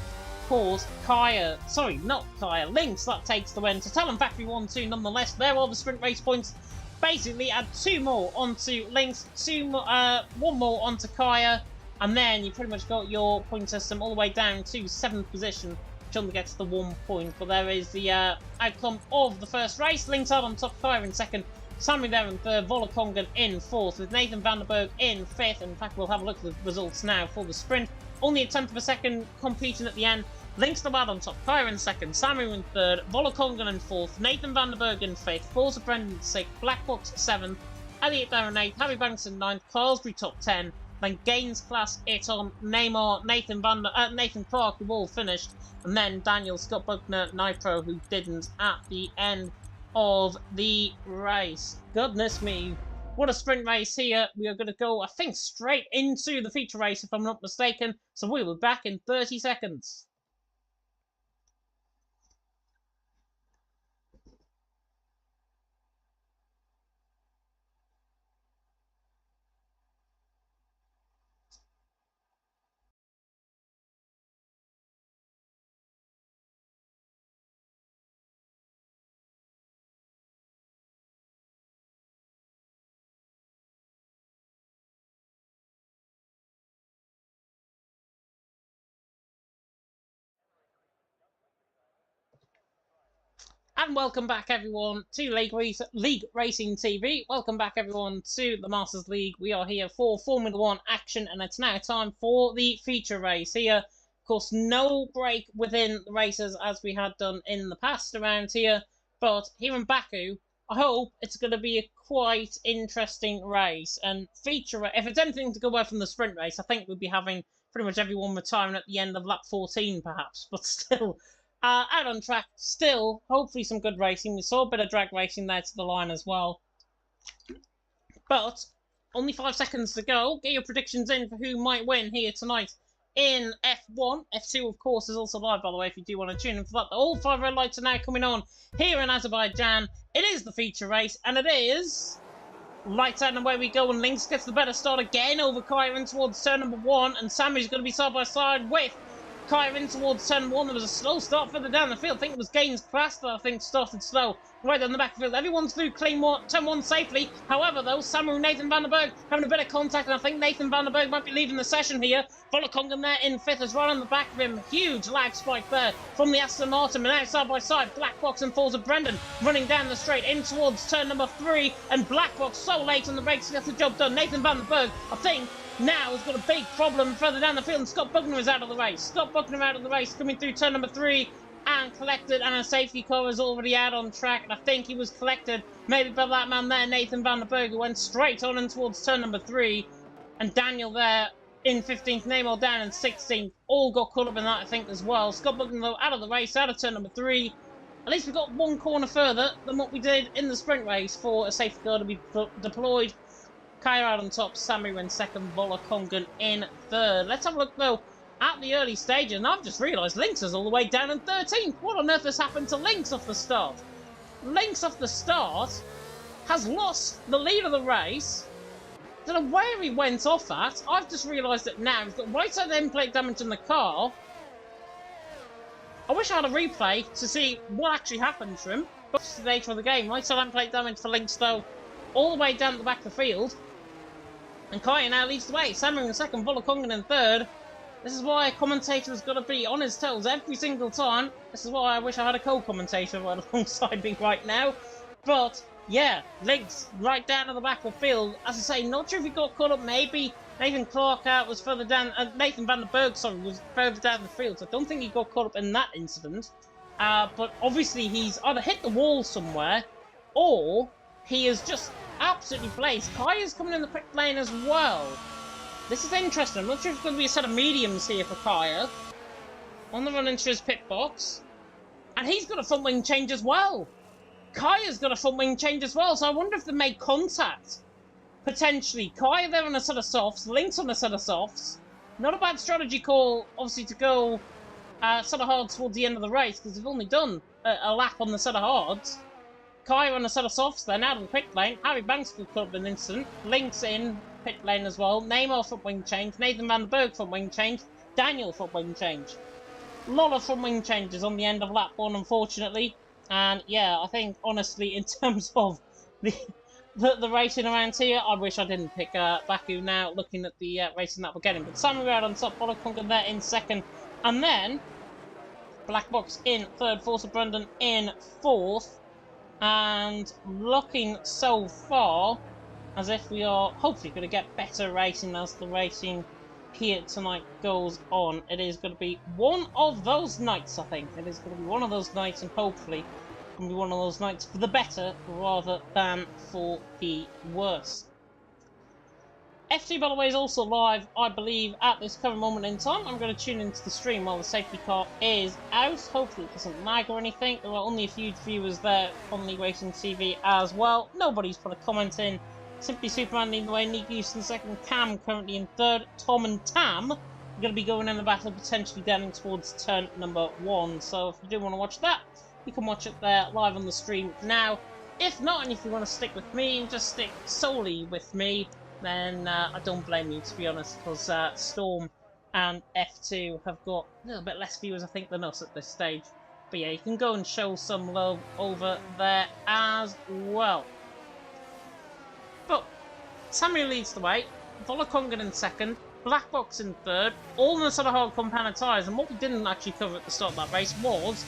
of course, Kaya. Sorry, not Kaya. Lynx that takes the win. So Talon Factory 1-2 nonetheless. There are the sprint race points. Basically, add 2 more onto Lynx, 1 more onto Kaya. And then you pretty much got your point system all the way down to 7th position. Which only gets the 1 point, but there is the outcome of the first race. Lynx out on top, Kaya in 2nd, Sammy there in 3rd, Volokongan in 4th, with Nathan Vanderberg in 5th. In fact, we'll have a look at the results now for the sprint. Only a 10th of a second completion at the end. Lynx the Bad on top, Kaya in 2nd, Sammy in 3rd, Volokongan in 4th, Nathan Vanderberg in 5th, Forza Brendan in 6th, Blackbox 7th, Elliot there in 8th, Harry Banks in 9th, Carsby top 10, then Gaines Class, Iton, Neymar, Nathan Clark, who all finished, and then Daniel, Scott Buckner, Nitro, who didn't at the end of the race. Goodness me, what a sprint race here. We are going to go, I think, straight into the feature race, if I'm not mistaken, so we'll be back in 30 seconds. And welcome back, everyone, to League Racing TV. Welcome back, everyone, to the Masters League. We are here for Formula 1 action, and it's now time for the feature race here. Of course, no break within the races as we had done in the past around here. But here in Baku, I hope it's going to be a quite interesting race. And if it's anything to go away from the sprint race, I think we'll be having pretty much everyone retiring at the end of lap 14, perhaps. But still... out on track, still, hopefully some good racing. We saw a bit of drag racing there to the line as well. But, only 5 seconds to go. Get your predictions in for who might win here tonight in F1. F2, of course, is also live, by the way, if you do want to tune in for that. All 5 red lights are now coming on here in Azerbaijan. It is the feature race, and it is... Lights out and away we go, and Lynx gets the better start again over Kyron towards turn number 1, and Sammy's going to be side by side with Kyron towards turn 1. There was a slow start further down the field. I think it was Gaines Class that I think started slow. Right down the back of the field. Everyone's through clean turn 1 safely. However, though, Samu and Nathan Vanderberg having a bit of contact, and I think Nathan Vanderberg might be leaving the session here. Volokongan there in 5th as well on the back of him. Huge lag spike there from the Aston Martin. And now side by side, Blackbox and Forza Brendan running down the straight in towards turn number 3. And Blackbox so late on the brakes to get the job done. Nathan Vanderberg, I think, now has got a big problem further down the field, and Scott Buckner is out of the race. Scott Buckner out of the race, coming through turn number 3 and collected, and a safety car is already out on track, and I think he was collected maybe by that man there, Nathan Vanderberg, who went straight on in towards turn number 3, and Daniel there in 15th, Neymar down in 16th, all got caught up in that, I think, as well. Scott Buckner, though, out of the race, out of turn number 3. At least we got 1 corner further than what we did in the sprint race for a safety car to be deployed. Kaya out on top, Samir in 2nd, Volokongan in 3rd. Let's have a look, though, at the early stage, and I've just realised Lynx is all the way down in 13th. What on earth has happened to Lynx off the start? Lynx off the start has lost the lead of the race. I don't know where he went off at. I've just realised it now. He's got right side end plate damage in the car. I wish I had a replay to see what actually happened to him. But it's the nature of the game. Right side end plate damage for Lynx, though, all the way down at the back of the field. And Kaya now leads the way. Samir in 2nd, Volokongan in 3rd. This is why a commentator has got to be on his toes every single time. This is why I wish I had a co-commentator right alongside me right now. But, yeah, Lynx right down at the back of the field. As I say, not sure if he got caught up. Maybe Nathan Clark was further down. Nathan Vanderberg, sorry, was further down the field. So I don't think he got caught up in that incident. But obviously he's either hit the wall somewhere, or he is just absolutely blazed. Kaya's coming in the quick lane as well. This is interesting. I'm not sure if it's going to be a set of mediums here for Kaya. On the run into his pit box. And he's got a front wing change as well. Kaya's got a front wing change as well, so I wonder if they made contact. Potentially. Kaya there on a set of softs, Lynx on a set of softs. Not a bad strategy call, obviously, to go set of hards towards the end of the race, because they've only done a lap on the set of hards. Kaya on a set of softs, then out of the pit lane. Harry Banks will cut up an instant. Lynx in pit lane as well. Neymar front wing change. Nathan van der Berg front wing change. Daniel front wing change. A lot of front wing changes on the end of lap 1, unfortunately. And yeah, I think, honestly, in terms of the racing around here, I wish I didn't pick Baku now, looking at the racing that we're getting. But Samuel out on top, Bolokonga there in second. And then, Black Box in third, Forza Brendan in fourth. And looking so far as if we are hopefully going to get better racing as the racing here tonight goes on. It is going to be one of those nights, I think. It is going to be one of those nights, and hopefully going to be one of those nights for the better rather than for the worse. FT, by the way, is also live, I believe, at this current moment in time. I'm going to tune into the stream while the safety car is out. Hopefully it doesn't lag or anything. There are only a few viewers there on the Racing TV as well. Nobody's put a comment in. Simply Superman leading the way, Nick Houston second, Cam currently in third, Tom and Tam are going to be going in the battle, potentially down towards turn number 1. So if you do want to watch that, you can watch it there live on the stream now. If not, and if you want to stick with me and just stick solely with me, then I don't blame you, to be honest, because Storm and F2 have got a little bit less viewers, I think, than us at this stage. But yeah, you can go and show some love over there as well. But Samuel leads the way, Volokongan in second, Black Box in third, all in the sort of hard compound tyres. And what we didn't actually cover at the start of that race was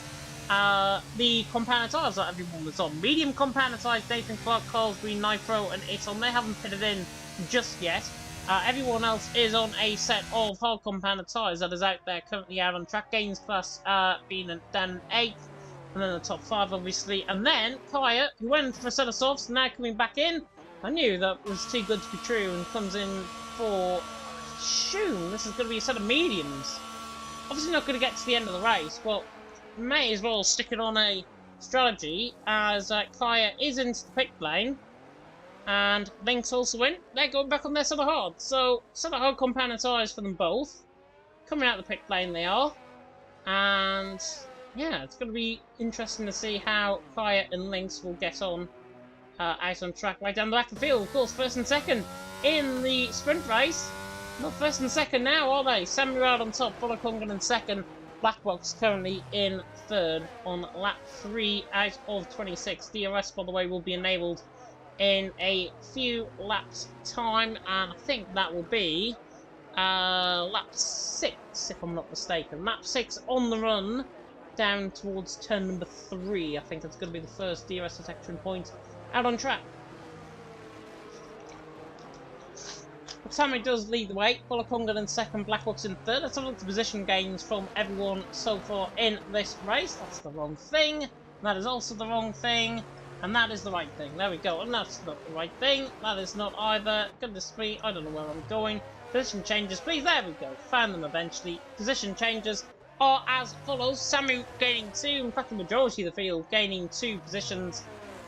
the compound tyres that everyone was on. Medium compound tyres, Nathan Clark, Carl's Green, Nitro and Iton. They haven't pitted in just yet. Everyone else is on a set of hard compound tyres that is out there currently out on track. Gains class being down in 8th, and then the top 5 obviously. And then Kaya, who went for a set of softs, now coming back in. I knew that was too good to be true, and comes in for, shoot, this is going to be a set of mediums. Obviously not going to get to the end of the race, but may as well stick it on a strategy, as Kaya is into the pit lane, and Lynx also in. They're going back on their set of hard, so set of hard compound tyres for them both. Coming out of the pit lane they are, and yeah, it's going to be interesting to see how Kaya and Lynx will get on. Out on track, right down the back of the field, of course, first and second in the sprint race. Not first and second now, are they? Samuel out on top, Volokongan in second, Black Box currently in third on lap 3 out of 26. DRS, by the way, will be enabled in a few laps' time, and I think that will be lap 6, if I'm not mistaken. Lap 6 on the run, down towards turn number 3. I think that's going to be the first DRS detection point out on track. But Samuel does lead the way. Volokongan in second, Black Box in third. Let's have a look at the position gains from everyone so far in this race. That's the wrong thing. That is also the wrong thing. And that is the right thing. There we go. And that's not the right thing. That is not either. Goodness me, I don't know where I'm going. Position changes, please. There we go. Found them eventually. Position changes are as follows. Samuel gaining 2. In fact, the majority of the field gaining 2 positions.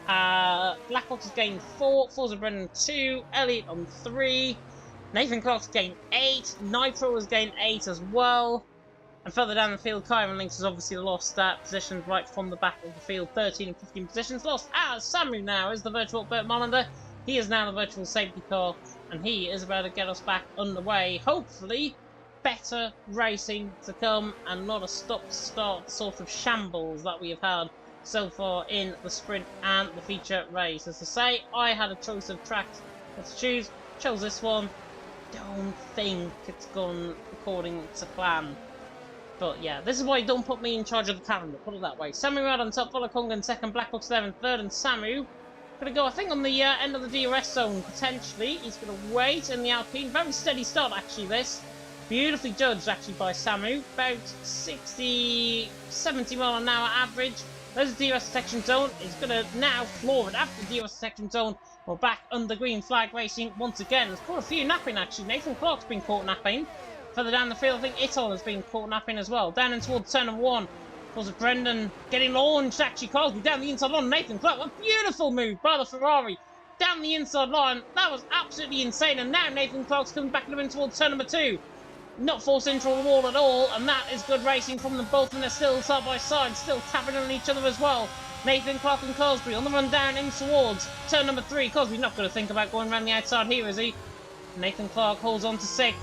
Black Box has gained 4, Forza Brennan 2, Elliot on 3, Nathan Clark's gained 8, Nitro has gained 8 as well, and further down the field, Kyron Lynx has obviously lost positions right from the back of the field, 13 and 15 positions lost, as Samu now is the virtual Bert Molander. He is now the virtual safety car, and he is about to get us back underway. Hopefully, better racing to come, and not a stop-start sort of shambles that we have had so far in the sprint and the feature race. As I say, I had a choice of tracks to choose, chose this one. Don't think it's gone according to plan. But yeah, this is why you don't put me in charge of the calendar, put it that way. Samu out on top, Volokongan second, Black Box there in third, and Samu going to go, I think, on the end of the DRS zone, potentially. He's going to wait in the Alpine. Very steady start, actually, this. Beautifully judged, actually, by Samu. About 60, 70 mile an hour average. There's the DRS detection zone. It's going to now floor it after the DRS detection zone. We're back under green flag racing once again. There's quite a few napping, actually. Nathan Clark's been caught napping. Further down the field, I think Iton has been caught napping as well. Down in towards turn number 1. Was it Brendan getting launched? Actually, Cosby down the inside line. Nathan Clark, a beautiful move by the Ferrari down the inside line. That was absolutely insane. And now Nathan Clark's coming back in towards turn number 2. Not forced into the wall at all, and that is good racing from them both, and they're still side by side, still tapping on each other as well. Nathan Clark and Cosby on the run down in towards turn number 3. Cosby's not going to think about going around the outside here, is he? Nathan Clark holds on to 6th.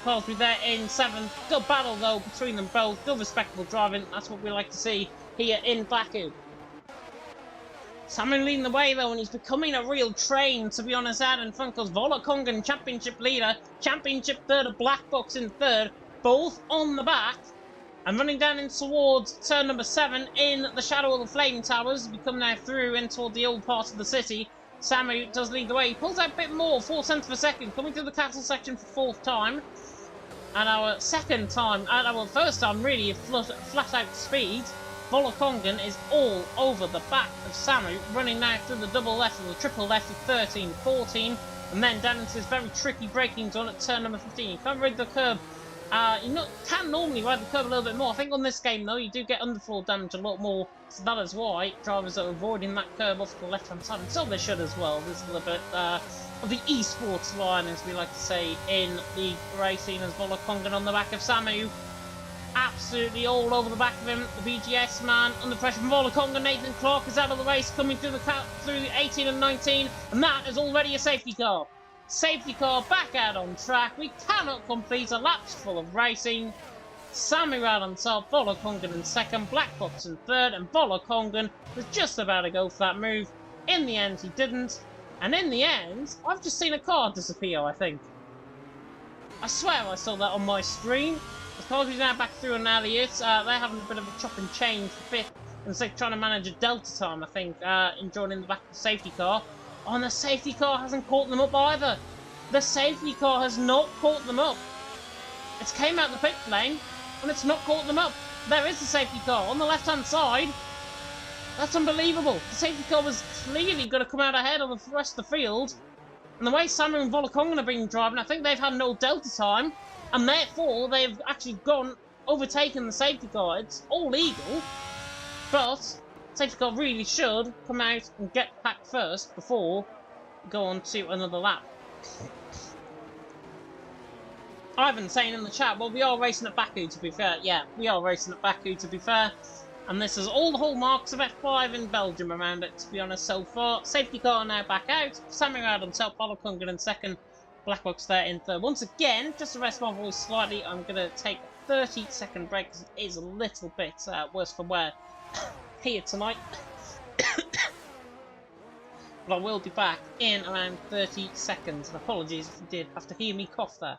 Cosby there in 7th. Good battle though between them both. Good respectable driving. That's what we like to see here in Baku. Samu leading the way though, and he's becoming a real train, to be honest, out in front, because Volokongan, championship leader, championship third, of Black Box in 3rd, both on the back. And running down in towards turn number 7 in the shadow of the Flame Towers. We come now through in toward the old part of the city. Samu does lead the way. He pulls out a bit more, 4 cents per second, coming through the castle section for 4th time. And our second time, and our first time really, flat out speed. Volokongan is all over the back of Samu, running now through the double left or the triple left of 13, 14, and then down into this very tricky braking zone at turn number 15. You can't ride the curb. You can normally ride the curb a little bit more. I think on this game though, you do get underfloor damage a lot more, so that is why drivers are avoiding that curb off the left hand side, and so they should as well. There's a little bit of the esports line, as we like to say in league racing, as Volokongan on the back of Samu. Absolutely all over the back of him. The BGS man under pressure from Volokongan. Nathan Clark is out of the race, coming through the 18 and 19, and that is already a safety car. Safety car back out on track. We cannot complete a lap full of racing. Samu out on top, Volokongan in 2nd, Black Box in 3rd, and Volokongan was just about to go for that move. In the end, he didn't. And in the end, I've just seen a car disappear, I think. I swear I saw that on my screen. The car's now back through an Elliott. They're having a bit of a chop and change for 5th. And it's like trying to manage a delta time, I think, enjoying the back of the safety car. Oh, and the safety car hasn't caught them up either. The safety car has not caught them up. It's came out the pit lane, and it's not caught them up. There is the safety car on the left-hand side. That's unbelievable. The safety car was clearly going to come out ahead of the rest of the field. And the way Samu and Volokongan have been driving, I think they've had no delta time. And therefore, they've actually overtaken the safety car. It's all legal. But safety car really should come out and get back first before go on to another lap. Ivan saying in the chat, well, we are racing at Baku, to be fair. Yeah, we are racing at Baku, to be fair. And this is all the hallmarks of F5 in Belgium around it, to be honest, so far. Safety car now back out. Samu out on top, Volokongan in 2nd. Black Box there in 3rd. Once again, just to rest my voice slightly, I'm going to take a 30-second break, because it is a little bit worse for wear here tonight. But I will be back in around 30 seconds. And apologies if you did have to hear me cough there.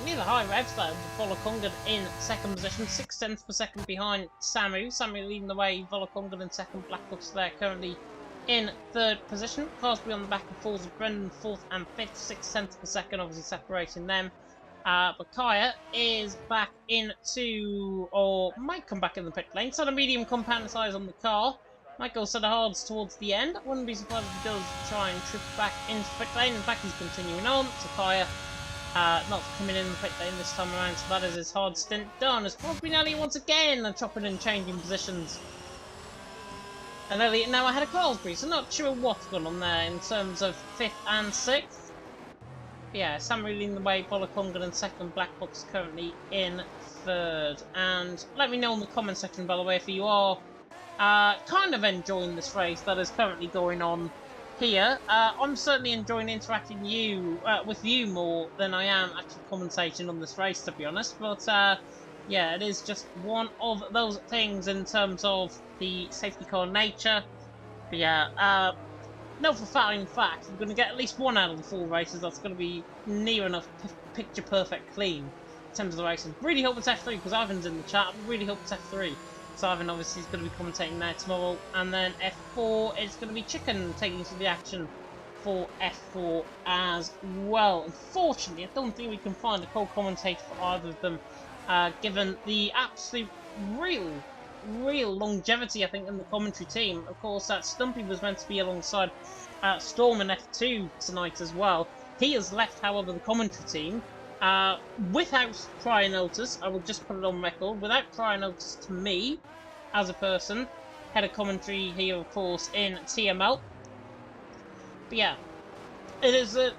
Near the high revs there, Volokongan in 2nd position, 6 tenths per second behind Samu. Samu leading the way, Volokongan in 2nd, Black Box there currently in 3rd position. Cosby on the back and forwards of Brendan 4th and 5th, 6 tenths per second, obviously separating them. But Kaya is back into, or might come back in the pit lane. So the medium compound size on the car. Might go set of hards towards the end. Wouldn't be surprised if he does try and trip back into pit lane. In fact, he's continuing on. So Kaya not coming in the pit lane this time around, so that is his hard stint done. As Cosby and Elliott once again chopping and changing positions. And Elliott now ahead of Cosby, so not sure what's going on there in terms of 5th and 6th. But yeah, Samu leading the way, Volokongan in 2nd, Black Box currently in 3rd. And let me know in the comment section, by the way, if you are kind of enjoying this race that is currently going on here. I'm certainly enjoying interacting with you more than I am actually commentating on this race, to be honest. But yeah, it is just one of those things in terms of the safety car nature. But yeah, no, for fact, you're going to get at least one out of the 4 races that's going to be near enough picture perfect clean in terms of the racing. Really hope it's F3, because Ivan's in the chat. I really hope it's F3. Simon obviously is going to be commentating there tomorrow. And then F4 is going to be Chicken taking to the action for F4 as well. Unfortunately, I don't think we can find a co-commentator for either of them, given the absolute real longevity, I think, in the commentary team. Of course, Stumpy was meant to be alongside Storm in F2 tonight as well. He has left, however, the commentary team without prior notice. I will just put it on record, without prior notice to me as a person. Head of commentary here, of course, in TML. But yeah, it is a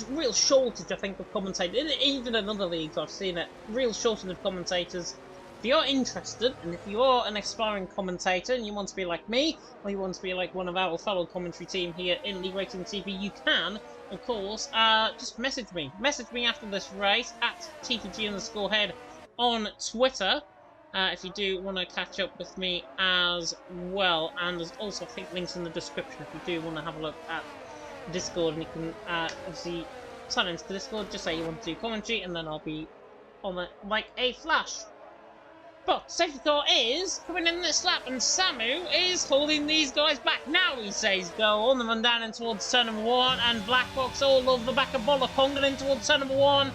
real shortage, I think, of commentators. Even in other leagues, I've seen it. Real shortage of commentators. If you're interested, and if you are an aspiring commentator, and you want to be like me, or you want to be like one of our fellow commentary team here in League Racing TV, you can, of course, just message me. Message me after this race at TTG_head on Twitter. If you do want to catch up with me as well. And there's also, I think, links in the description if you do want to have a look at Discord, and you can obviously sign into the Discord, just say you want to do commentary, and then I'll be on it like a flash. But safety car is coming in this lap, and Samu is holding these guys back. Now he says go on the run down in towards turn number 1, and Black Box all over the back of Bolakongan in towards turn number 1.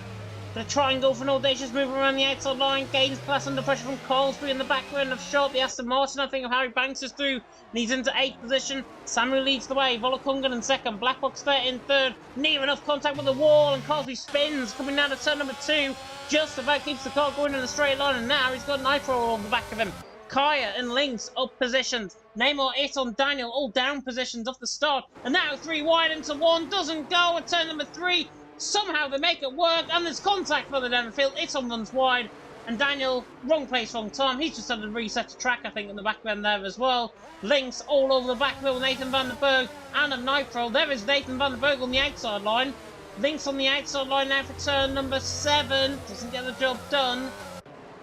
Gonna try and go for an audacious move around the outside line. Gains class under pressure from Colesbury in the back end of shot. The Aston Martin, I think, of Harry Banks is through. And he's into 8th position. Samu leads the way. Bolakongan in 2nd. Black Box there in 3rd. Near enough contact with the wall, and Colesbury spins coming down to turn number 2. Just about keeps the car going in a straight line, and now he's got Nitro on the back of him. Kaya and Lynx up positions. Neymar 8 on Daniel, all down positions off the start. And now 3 wide into 1. Doesn't go at turn number 3. Somehow they make it work, and there's contact for the Denverfield. It's on runs wide, and Daniel, wrong place, wrong time. He's just had to reset the track, I think, in the back end there as well. Lynx all over the back wheel, Nathan van der Berg, and a Nitro. There is Nathan van der Berg on the outside line. Lynx on the outside line now for turn number 7. Doesn't get the job done.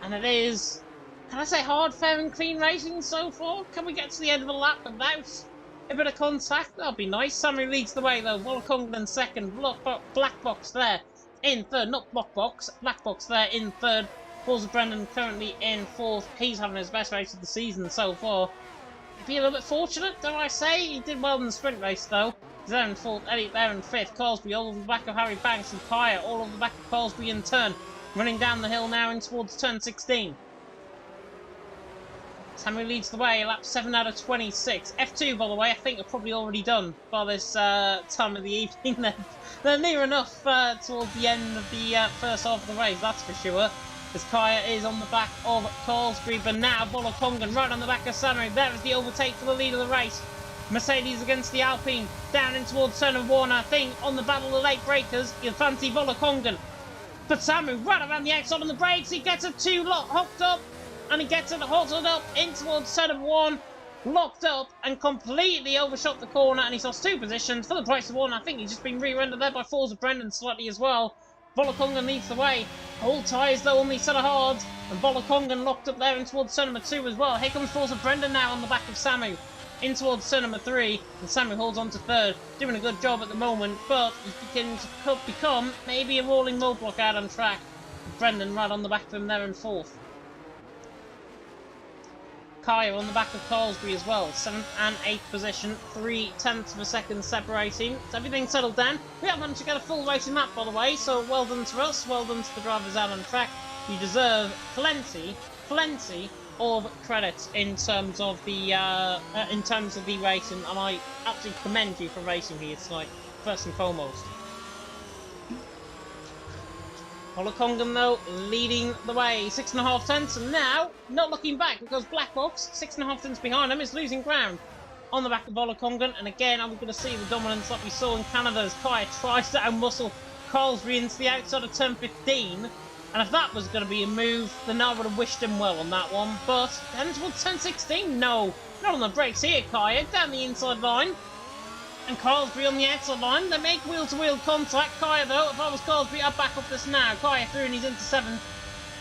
And it is, can I say, hard, fair, and clean racing so far? Can we get to the end of the lap without a bit of contact? That'll be nice. Samu leads the way though. Bolakongan in 2nd. Black Box there in 3rd. Not Block Box. Black Box there in 3rd. Forza Brendan currently in 4th. He's having his best race of the season so far. Be a little bit fortunate, dare I say. He did well in the sprint race though. He's there in 4th. Elliot there in 5th. Colesbury all over the back of Harry Banks, and Kaya all over the back of Colesbury in turn. Running down the hill now in towards turn 16. Samu leads the way, lap 7 out of 26. F2, by the way, I think are probably already done by this time of the evening. They're near enough towards the end of the first half of the race, that's for sure. As Kaya is on the back of Colesbury, but now Bolakongan right on the back of Samu. There is the overtake for the lead of the race. Mercedes against the Alpine, down in towards turn of 1, I think, on the battle of late breakers. You'll fancy Bolakongan. But Samu right around the outside on the brakes, he gets a 2 lot hooked up. And he gets it halted up in towards turn of 1, locked up, and completely overshot the corner, and he's lost 2 positions for the price of 1. I think he's just been re-rendered there by Forza Brendan slightly as well. Bolakongan leads the way. All tyres though on the set of hards, and Bolakongan locked up there in towards turn number 2 as well. Here comes Forza Brendan now on the back of Samu. In towards turn number 3, and Samu holds on to 3rd. Doing a good job at the moment, but he begins to become maybe a rolling roadblock out on track. Brendan right on the back of him there in 4th. Kaya on the back of Colesbury as well, 7th and 8th position, 0.3 of a second separating. So everything settled down. We have managed to get a full racing lap, by the way, so well done to us, well done to the drivers out on track. You deserve plenty of credit in terms of the racing, and I absolutely commend you for racing here tonight, first and foremost. Bolakongan though leading the way, 6.5 tenths, and now not looking back because Black Box 6.5 tenths behind him is losing ground on the back of Bolakongan. And again, I'm going to see the dominance that we saw in Canada as Kaya tries to outmuscle Colesbury into the outside of turn 15. And if that was going to be a move, then I would have wished him well on that one. But then towards turn 16, no, not on the brakes here. Kaya down the inside line. And Colesbury on the outside line. They make wheel-to-wheel contact. Kaya, though, if I was Colesbury, I'd back up this now. Kaya through and he's into 7th.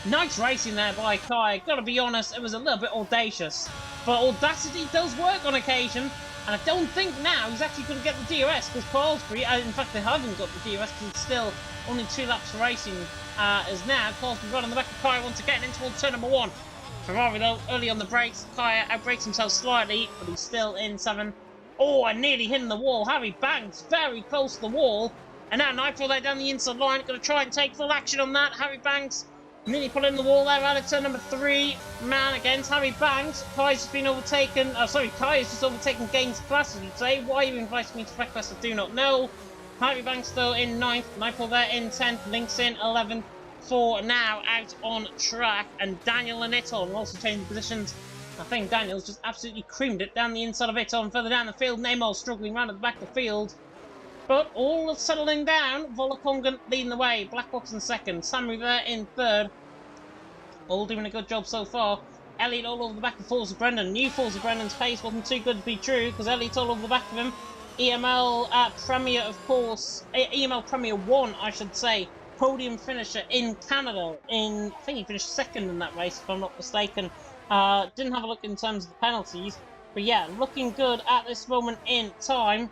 Nice racing there by Kaya. Gotta be honest, it was a little bit audacious. But audacity does work on occasion. And I don't think now he's actually going to get the DRS because Colesbury, in fact, they haven't got the DRS because it's still only 2 laps of racing as now. Colesbury right on the back of Kaya once again in towards turn number 1. Ferrari though, early on the brakes, Kaya outbrakes himself slightly, but he's still in 7. Oh, and nearly hitting the wall. Harry Banks very close to the wall. And now Nitro there down the inside line, going to try and take full action on that. Harry Banks nearly put in the wall there out of turn number 3. Man against Harry Banks. Kaya's just been overtaken. Kaya's just overtaken Gaines Class, as you'd say. Why you invited me to breakfast, I do not know. Harry Banks though in 9th. Nitro there in 10th. Links in 11th. For now out on track, and Daniel and Iton also changing positions. I think Daniel's just absolutely creamed it down the inside of Iton. Further down the field, Neymar struggling round at the back of the field. But all settling down. Volokongan leading the way. Blackbox in 2nd. Samu there in 3rd. All doing a good job so far. Elliot all over the back of Forza Brendan. Knew Forza Brendan's pace wasn't too good to be true, because Elliot's all over the back of him. EML Premier, of course. EML Premier 1, I should say. Podium finisher in Canada. I think he finished 2nd in that race, if I'm not mistaken. Didn't have a look in terms of the penalties. But yeah, looking good at this moment in time.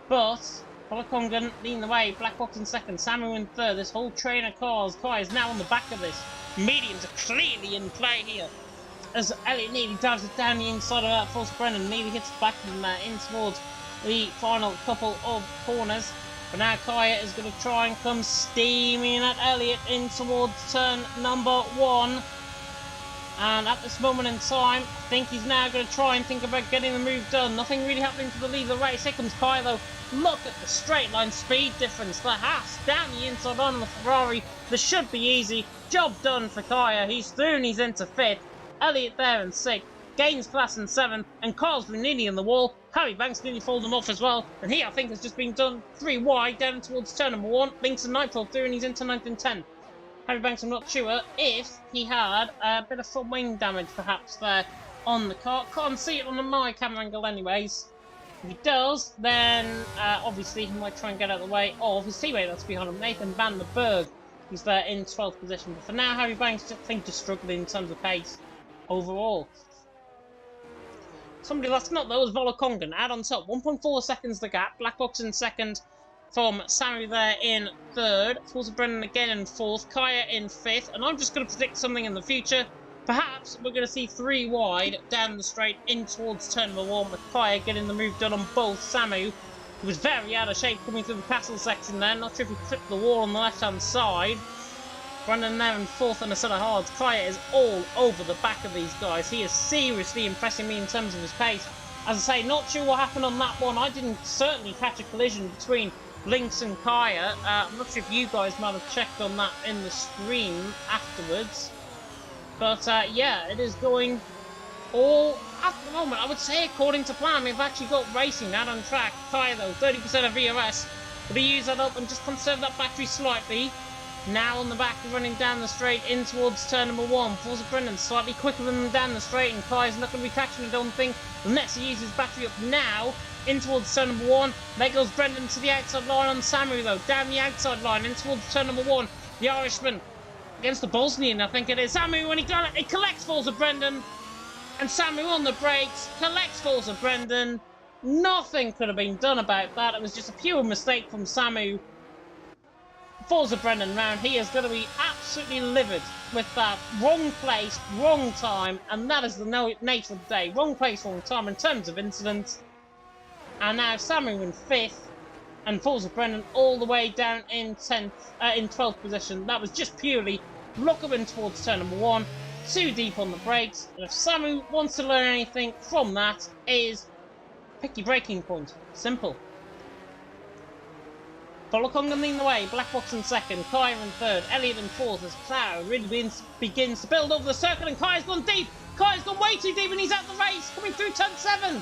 But Volokongan leading the way. Blackbox in 2nd. Samu in 3rd. This whole train of cars. Kai is now on the back of this. Mediums are clearly in play here. As Elliot nearly dives it down the inside of that Forza Brennan. Nearly hits the back of him in towards the final couple of corners. But now Kaya is going to try and come steaming at Elliot in towards turn number 1. And at this moment in time, I think he's now going to try and think about getting the move done. Nothing really happening for the lead of the race. Here comes Kaya though. Look at the straight line speed difference. The Haas down the inside line on the Ferrari. This should be easy. Job done for Kaya. He's through and he's into 5th. Elliot there in 6th. Gaines Class in 7th. And Carl's been nearly in the wall. Harry Banks nearly folded him off as well. And he, I think, has just been done 3 wide down towards turn number 1. Links and Nitro through and he's into 9th and 10th. Harry Banks, I'm not sure if he had a bit of front wing damage perhaps there on the car. Can't see it on my camera angle anyways. If he does, then obviously he might try and get out of the way of his teammate that's behind him, Nathan van der Berg. He's there in 12th position. But for now, Harry Banks, I think, just struggling in terms of pace overall. Somebody that's not though is Volokongan. Out on top, 1.4 seconds the gap. Blackbox in 2nd from Sammy there in 3rd. Forza Brennan again in 4th. Kaya in 5th. And I'm just going to predict something in the future. Perhaps we're going to see 3 wide down the straight in towards turn number 1 with Kaya getting the move done on both. Samu, who was very out of shape coming through the castle section there. Not sure if he clipped the wall on the left-hand side. Brendan there in 4th and a set of hards. Kaya is all over the back of these guys. He is seriously impressing me in terms of his pace. As I say, not sure what happened on that one. I didn't certainly catch a collision between Lynx and Kaya. I'm not sure if you guys might have checked on that in the stream afterwards. But yeah, it is going all, at the moment, I would say according to plan. We've actually got racing out on track. Kaya though, 30% of VRS. But he use that up and just conserve that battery slightly. Now on the back, running down the straight in towards turn number 1. Forza Brennan slightly quicker than them down the straight, and Kai's not going to be catching, I don't think, unless he uses battery up now in towards turn number 1. There goes Brendan to the outside line on Samu though, down the outside line in towards turn number 1. The Irishman against the Bosnian, I think it is. Samu, when he collects Forza Brendan, and Samu on the brakes, collects Forza Brendan. Nothing could have been done about that. It was just a pure mistake from Samu. Forza Brendan round, he is going to be absolutely livid with that. Wrong place, wrong time, and that is the nature of the day. Wrong place, wrong time in terms of incidents. And now Samu in 5th, and Forza Brendan all the way down in 12th position. That was just purely lock up in towards turn number 1, too deep on the brakes. And if Samu wants to learn anything from that, is pick your braking point. Simple. Volokongan leading the way, Blackbox in 2nd, Kaya in 3rd, Elliot in 4th as Cloud really begins to build over the circle, and Kaya's gone deep! Kaya's gone way too deep and he's out of the race, coming through turn 7!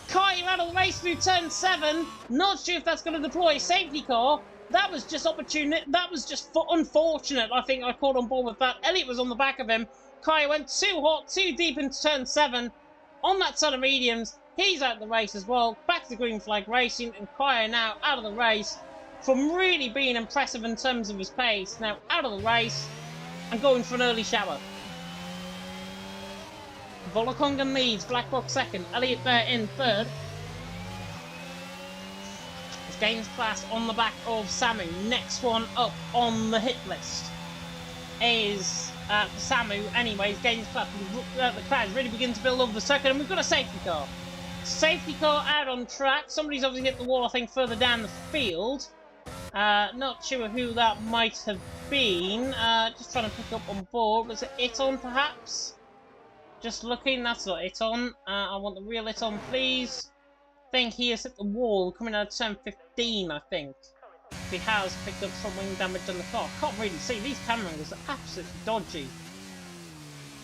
Kaya out of the race through turn 7, not sure if that's going to deploy a safety car. That was just unfortunate, I think I caught on board with that. Elliot was on the back of him, Kaya went too hot, too deep into turn 7, on that set of mediums, he's out of the race as well, back to green flag racing, and Kaya now out of the race. From really being impressive in terms of his pace, now out of the race and going for an early shower. Volokongan leads, Blackbox 2nd, Elliot there in 3rd. It's Games Class on the back of Samu. Next one up on the hit list is for Samu anyways, gains class. The crowd really begin to build over the circuit, and we've got a safety car. Safety car out on track. Somebody's obviously hit the wall, I think, further down the field. Not sure who that might have been. Just trying to pick up on board. Was it Iton, perhaps? Just looking, that's not Iton. I want the real Iton, please. I think he has hit the wall, coming out of turn 15, I think. He has picked up some wing damage on the car. Can't really see. These cameras are absolutely dodgy.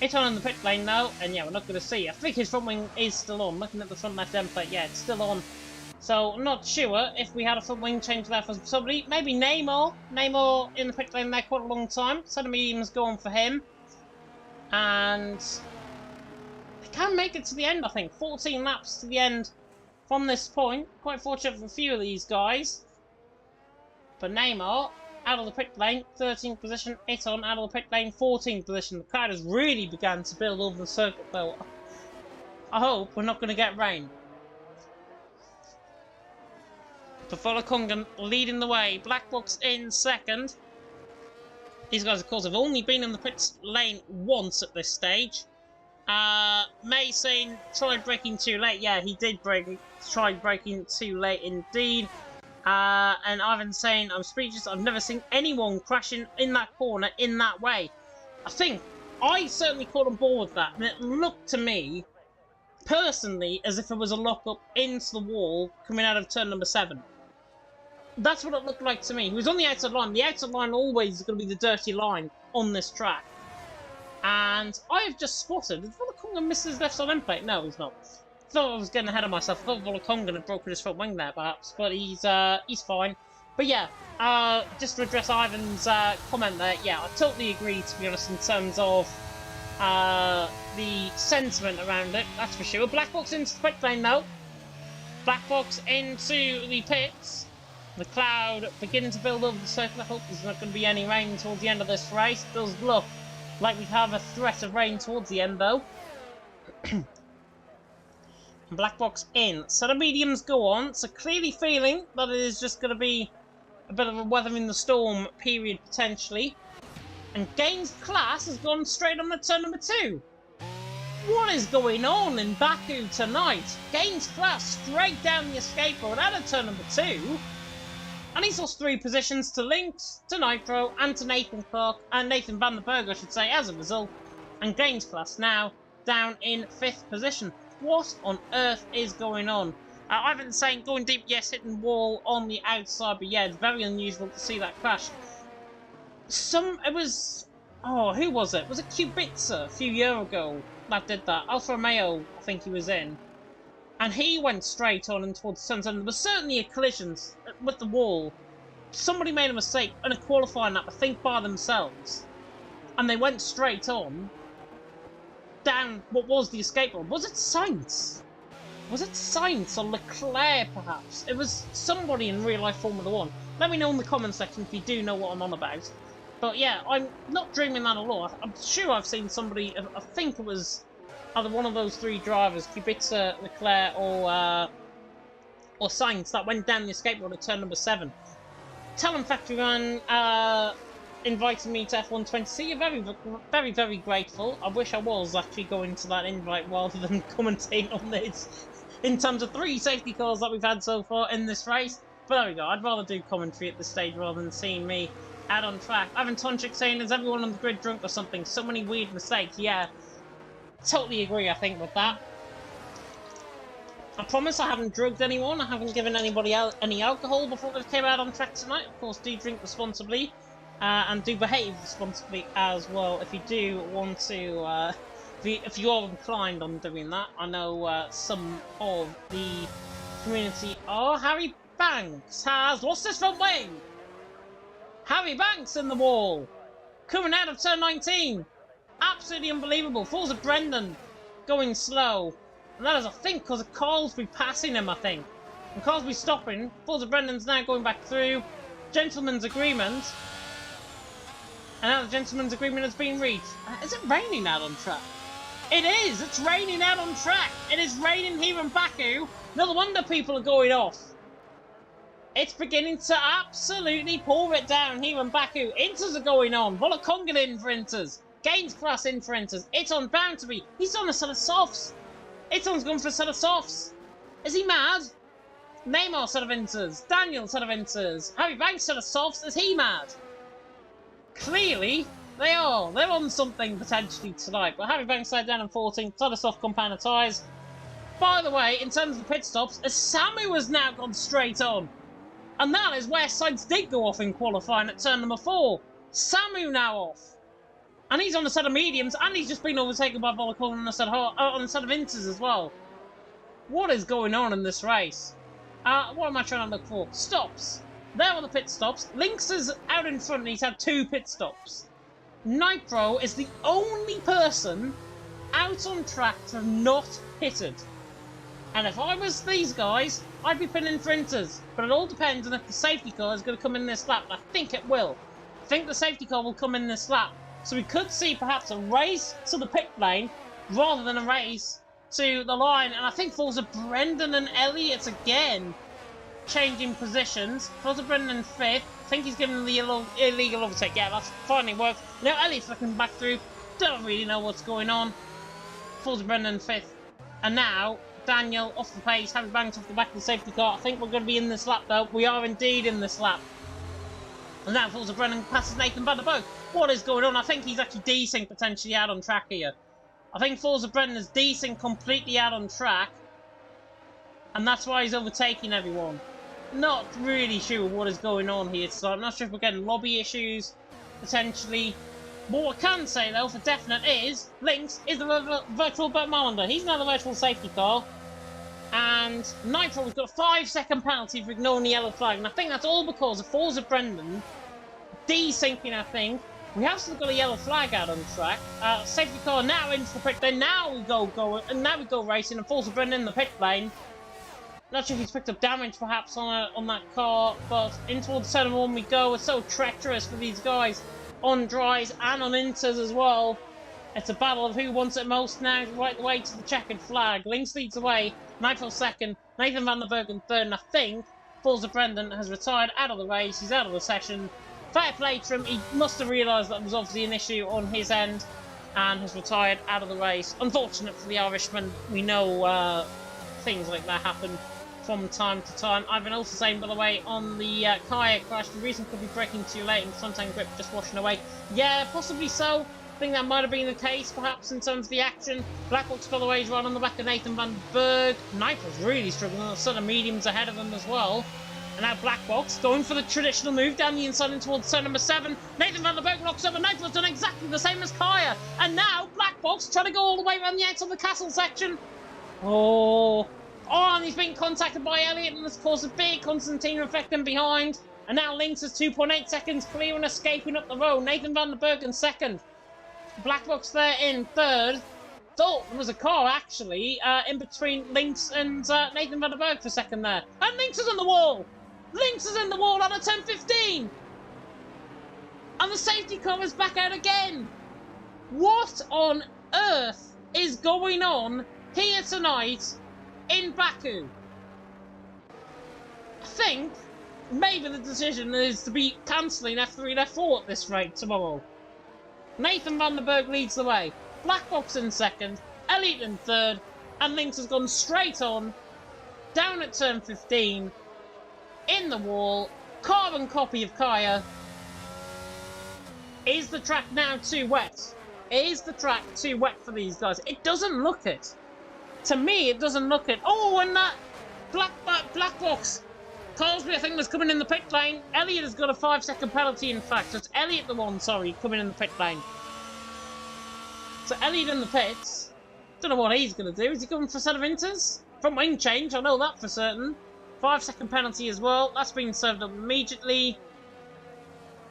Iton in the pit lane now, and yeah, we're not going to see. I think his front wing is still on. Looking at the front left end plate, yeah, it's still on. So, I'm not sure if we had a front wing change there for somebody. Maybe Neymar. Neymar in the pit lane there quite a long time. Center medium's going for him. And they can make it to the end, I think. 14 laps to the end from this point. Quite fortunate for a few of these guys. But Neymar, out of the pit lane, 13th position. Iton, out of the pit lane, 14th position. The crowd has really begun to build over the circuit, though. I hope we're not going to get rain. Volokongan leading the way. Black Box in second. These guys, of course, have only been in the pit lane once at this stage. Mason tried braking too late. Yeah, he did tried braking too late indeed. And Ivan saying, I'm speechless. I've never seen anyone crashing in that corner in that way. I certainly caught on board with that. And it looked to me, personally, as if it was a lock-up into the wall coming out of turn number 7. That's what it looked like to me. He was on the outside line. The outside line always is going to be the dirty line on this track. And I have just spotted... Did Volokongan miss his left side end plate? No, he's not. I thought I was getting ahead of myself. I thought Volokongan had broken his front wing there, perhaps. But he's fine. But yeah, just to address Ivan's comment there, yeah, I totally agree, to be honest, in terms of the sentiment around it. That's for sure. Black Box into the pit lane, though. Black Box into the pits. The cloud beginning to build over the circle. I hope there's not going to be any rain towards the end of this race. It does look like we have a threat of rain towards the end, though. Black Box in. So the mediums go on. So clearly feeling that it is just going to be a bit of a weathering the storm period, potentially. And Gaines Class has gone straight on the turn number 2. What is going on in Baku tonight? Gaines Class straight down the escape road out of turn number 2. And he's lost 3 positions to Lynx, to Nitro, and to Nathan Clark, and Nathan Van der Berg, I should say, as a result. And Gaines Class now down in 5th position. What on earth is going on? I've been saying going deep, yes, hitting wall on the outside, but yeah, it's very unusual to see that crash. It was... Oh, who was it? Was it Kubica a few years ago that did that? Alfa Romeo, I think he was in. And he went straight on and towards the sunset. There was certainly a collision with the wall. Somebody made a mistake in a qualifying lap, I think by themselves. And they went straight on down what was the escape road. Was it Sainz? Was it Sainz or Leclerc, perhaps? It was somebody in real-life Formula 1. Let me know in the comment section if you do know what I'm on about. But yeah, I'm not dreaming that at all. I'm sure I've seen somebody, I think it was either one of those 3 drivers, Kubica, Leclerc, or Sainz, that went down the escape road at turn number 7. Talon Factory Run invited me to F120. You're very, very, very grateful. I wish I was actually going to that invite rather than commentating on this in terms of 3 safety cars that we've had so far in this race. But there we go. I'd rather do commentary at this stage rather than seeing me out on track. Ivan Tonchik saying, is everyone on the grid drunk or something? So many weird mistakes. Yeah. Totally agree, I think, with that. I promise I haven't drugged anyone. I haven't given anybody any alcohol before they came out on track tonight. Of course, do drink responsibly and do behave responsibly as well. If you do want to, if you are inclined on doing that, I know some of the community are. Harry Banks has lost his front wing. Harry Banks in the wall, coming out of turn 19. Absolutely unbelievable. Falls of Brendan going slow. And that is, I think, because of Carlsby passing him, I think. And Carlsby stopping. Falls of Brendan's now going back through. Gentleman's agreement. And now the gentleman's agreement has been reached. Is it raining out on track? It is! It's raining out on track! It is raining here in Baku. No wonder people are going off. It's beginning to absolutely pour it down here in Baku. Inters are going on. Volokongan in for Inters. gains class in for Inters. Iton's bound to be. He's on a set of softs. Iton's gone for a set of softs. Is he mad? Neymar set of Inters. Daniel set of Inters. Harry Banks set of softs. Is he mad? Clearly, they are. They're on something potentially tonight. But Harry Banks side down in 14th. Set of soft compound of tyres. By the way, in terms of the pit stops, Samu has now gone straight on. And that is where sides did go off in qualifying at turn number 4. Samu now off. And he's on a set of mediums, and he's just been overtaken by Volacol on a set of Inters as well. What is going on in this race? What am I trying to look for? Stops. There are the pit stops. Lynx is out in front and he's had 2 pit stops. Nitro is the only person out on track to have not pitted. And if I was these guys, I'd be pinning for Inters. But it all depends on if the safety car is going to come in this lap. I think it will. I think the safety car will come in this lap. So we could see perhaps a race to the pit lane rather than a race to the line. And I think Forza Brendan and Elliott again changing positions. Forza Brendan in 5th. I think he's given the illegal overtake. Yeah, that's finally worked. Now Elliott's looking back through. Don't really know what's going on. Forza Brendan in 5th. And now Daniel off the pace. Harry Banks off the back of the safety car. I think we're going to be in this lap though. We are indeed in this lap. And now Forza Brendan passes Nathan van der Boog. What is going on? I think he's actually desync potentially out on track here. I think Forza Brendan is desync completely out on track. And that's why he's overtaking everyone. Not really sure what is going on here, so I'm not sure if we're getting lobby issues, potentially. But what I can say, though, for definite is, Lynx is the virtual Bert Molander. He's now the virtual safety car. And Nitro has got a 5-second penalty for ignoring the yellow flag. And I think that's all because of Forza Brendan desyncing, I think. We have still got a yellow flag out on the track. Safety car now into the pit lane. Now we go racing, and Forza Brendan in the pit lane. Not sure if he's picked up damage perhaps on that car, but in towards turn 1 we go. It's so treacherous for these guys on dries and on inters as well. It's a battle of who wants it most now, right the way to the checkered flag. Lynx leads away, Nitro 2nd, Nathan van der Boog in 3rd, and I think Forza Brendan has retired out of the race. He's out of the session. Fair play to him. He must have realised that was obviously an issue on his end and has retired out of the race. Unfortunate for the Irishman. We know things like that happen from time to time. I've been also saying, by the way, on the Kaya crash, the reason could be braking too late and front-end grip just washing away. Yeah, possibly so. I think that might have been the case, perhaps, in terms of the action. Blackbox, by the way, is right on the back of Nathan van der Boog. Nitro's really struggling. A set of mediums ahead of him as well. And now Blackbox going for the traditional move down the inside and towards turn number 7. Nathan van der Boog locks up, and Nitro's done exactly the same as Kaya. And now Blackbox trying to go all the way around the outside of the castle section. Oh, and he's been contacted by Elliott, and this caused a big Constantine effect in behind. And now Lynx is 2.8 seconds clear and escaping up the road. Nathan van der Boog in 2nd. Blackbox there in 3rd. Thought there was a car, actually, in between Lynx and Nathan van der Boog for 2nd there. And Lynx is on the wall! Lynx is in the wall on a 10.15! And the safety car is back out again! What on earth is going on here tonight in Baku? I think maybe the decision is to be cancelling F3 and F4 at this rate tomorrow. Nathan van der Boog leads the way. Blackbox in 2nd, Elliott in 3rd, and Lynx has gone straight on, down at turn 15, in the wall, carbon copy of Kaya. Is the track now too wet? Is the track too wet for these guys? It doesn't look it. To me, it doesn't look it. Oh, and that Blackbox. Cosby, I think, was coming in the pit lane. Elliott has got a 5-second penalty, in fact. So it's Elliott the one, sorry, coming in the pit lane. So Elliott in the pits. Don't know what he's going to do. Is he going for a set of inters? From wing change, I know that for certain. 5-second penalty as well. That's been served up immediately.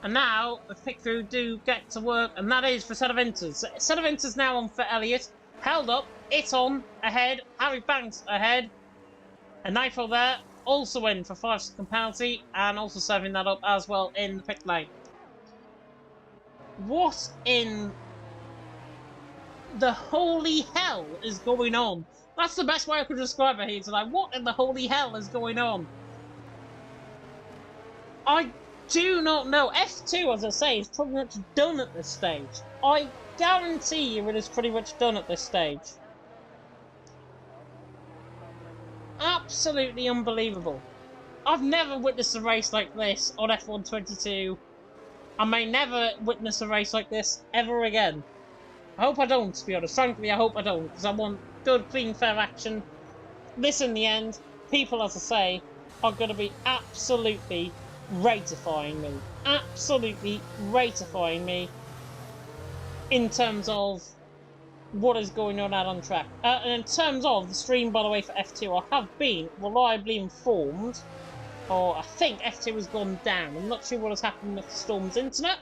And now the pick through do get to work, and that is for a set of inters. So, set of inters now on for Elliott. Held up. It on ahead. Harry Banks ahead. And Nitro there. Also in for 5-second penalty, and also serving that up as well in the pit lane. What in the holy hell is going on? That's the best way I could describe it here tonight. What in the holy hell is going on? I do not know. F2, as I say, is probably not done at this stage. I guarantee you it is pretty much done at this stage. Absolutely unbelievable. I've never witnessed a race like this on F1 22. I may never witness a race like this ever again. I hope I don't, to be honest. Frankly, I hope I don't, because I want good, clean, fair action. This, in the end, people, as I say, are going to be absolutely ratifying me. Absolutely ratifying me in terms of what is going on out on track. And in terms of the stream, by the way, for F2, I have been reliably informed, or I think F2 has gone down. I'm not sure what has happened with Storm's internet.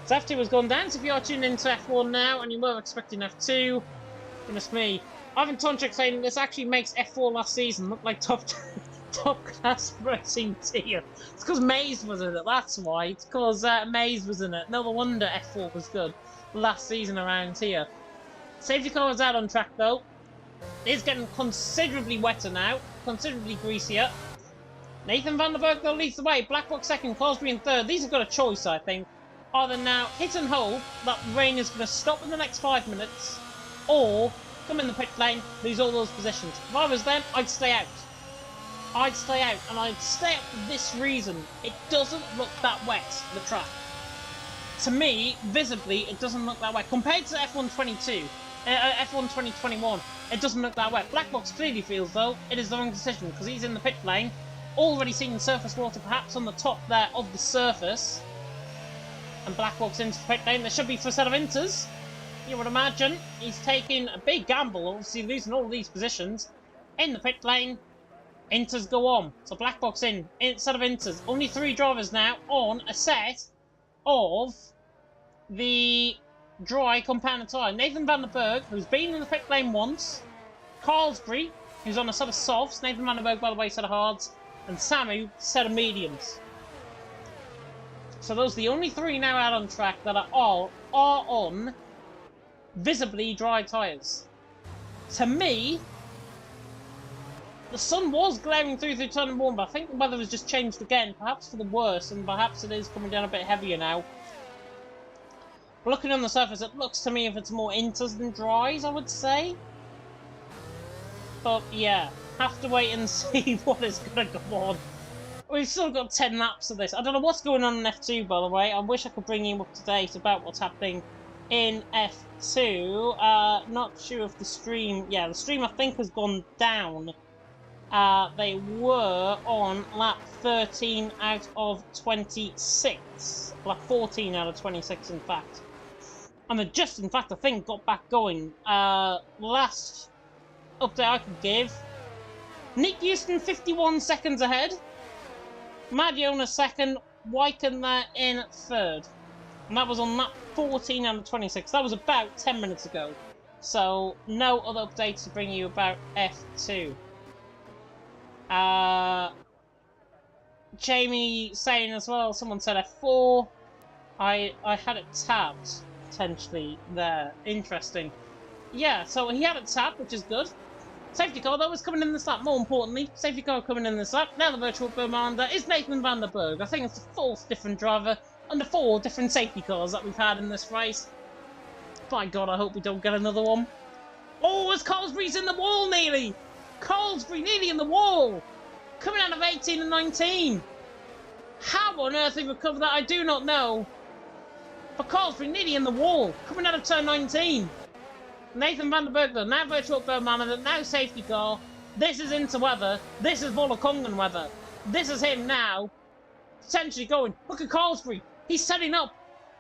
So F2 has gone down, so if you are tuned into F1 now and you were expecting F2, goodness me. Ivan Tonchik saying this actually makes F4 last season look like top class racing tier. It's because Maze was in it, that's why. It's because Maze was in it. No wonder F4 was good last season around here. Safety car is out on track though. It's getting considerably wetter now, considerably greasier. Nathan van der Berg though leads the way. Black Box second, Cosby in third. These have got a choice, I think. Either now hit and hope that rain is going to stop in the next 5 minutes, or come in the pit lane, lose all those positions. If I was them, I'd stay out. I'd stay out, and I'd stay out for this reason. It doesn't look that wet, the track. To me, visibly, it doesn't look that wet. Compared to F1 22, F1 2021, it doesn't look that wet. Black Box clearly feels, though, it is the wrong decision, because he's in the pit lane, already seeing surface water perhaps on the top there of the surface. And Black Box into the pit lane. There should be for a set of inters. You would imagine he's taking a big gamble, obviously losing all these positions. In the pit lane, inters go on. So Black Box in set of inters. Only 3 drivers now on a set of the dry compound tyre. Nathan van der Berg, who's been in the pit lane once. Carlsbury, who's on a set of softs. Nathan van der Berg, by the way, set of hards. And Samu, set of mediums. So those are the only 3 now out on track that are on visibly dry tyres. To me, the sun was glaring through turn number 1, but I think the weather has just changed again, perhaps for the worse, and perhaps it is coming down a bit heavier now. But looking on the surface, it looks to me if it's more inters than dries, I would say. But yeah, have to wait and see what is going to go on. We've still got 10 laps of this. I don't know what's going on in F2, by the way. I wish I could bring you up to date about what's happening in F2. Not sure if the stream... Yeah, the stream I think has gone down. They were on lap 13 out of 26. Lap 14 out of 26, in fact. And they just, in fact, I think, got back going. Last update I could give. Nick Houston 51 seconds ahead. Madiona second, Wyken there in third. And that was on lap 14 out of 26. That was about 10 minutes ago. So, no other updates to bring you about F2. Jamie saying as well, someone said F4. I had it tabbed, potentially, there. Interesting. Yeah, so he had it tabbed, which is good. Safety car, though, is coming in this lap. More importantly, safety car coming in this lap. Now the virtual commander is Nathan van der Berg. I think it's the 4th different driver under 4 different safety cars that we've had in this race. By God, I hope we don't get another one. Oh, as Carlsbury's in the wall nearly. Carlsbury nearly in the wall. Coming out of 18 and 19. How on earth he recovered that, I do not know. But Carlsbury nearly in the wall. Coming out of turn 19. Nathan van der Berg, though, now virtual manager, now safety car. This is into weather. This is Volakongan weather. This is him now, potentially going. Look at Carlsbury. He's setting up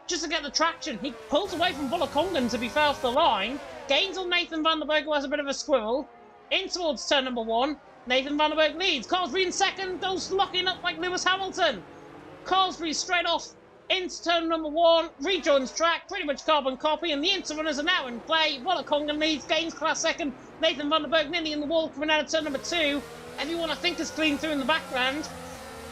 just to get the traction. He pulls away from Volakongan to be fair off the line. Gains on Nathan van der Berg, who has a bit of a squirrel. In towards turn number 1. Nathan van der Berg leads. Carlsbury in second, goes locking up like Lewis Hamilton. Carlsbury straight off into turn number 1, rejoins track, pretty much carbon copy, and the inter-runners are now in play. Volakongan leads, gains class second. Nathan van der Berg nearly in the wall coming out of turn number 2. Everyone I think is clean through in the background.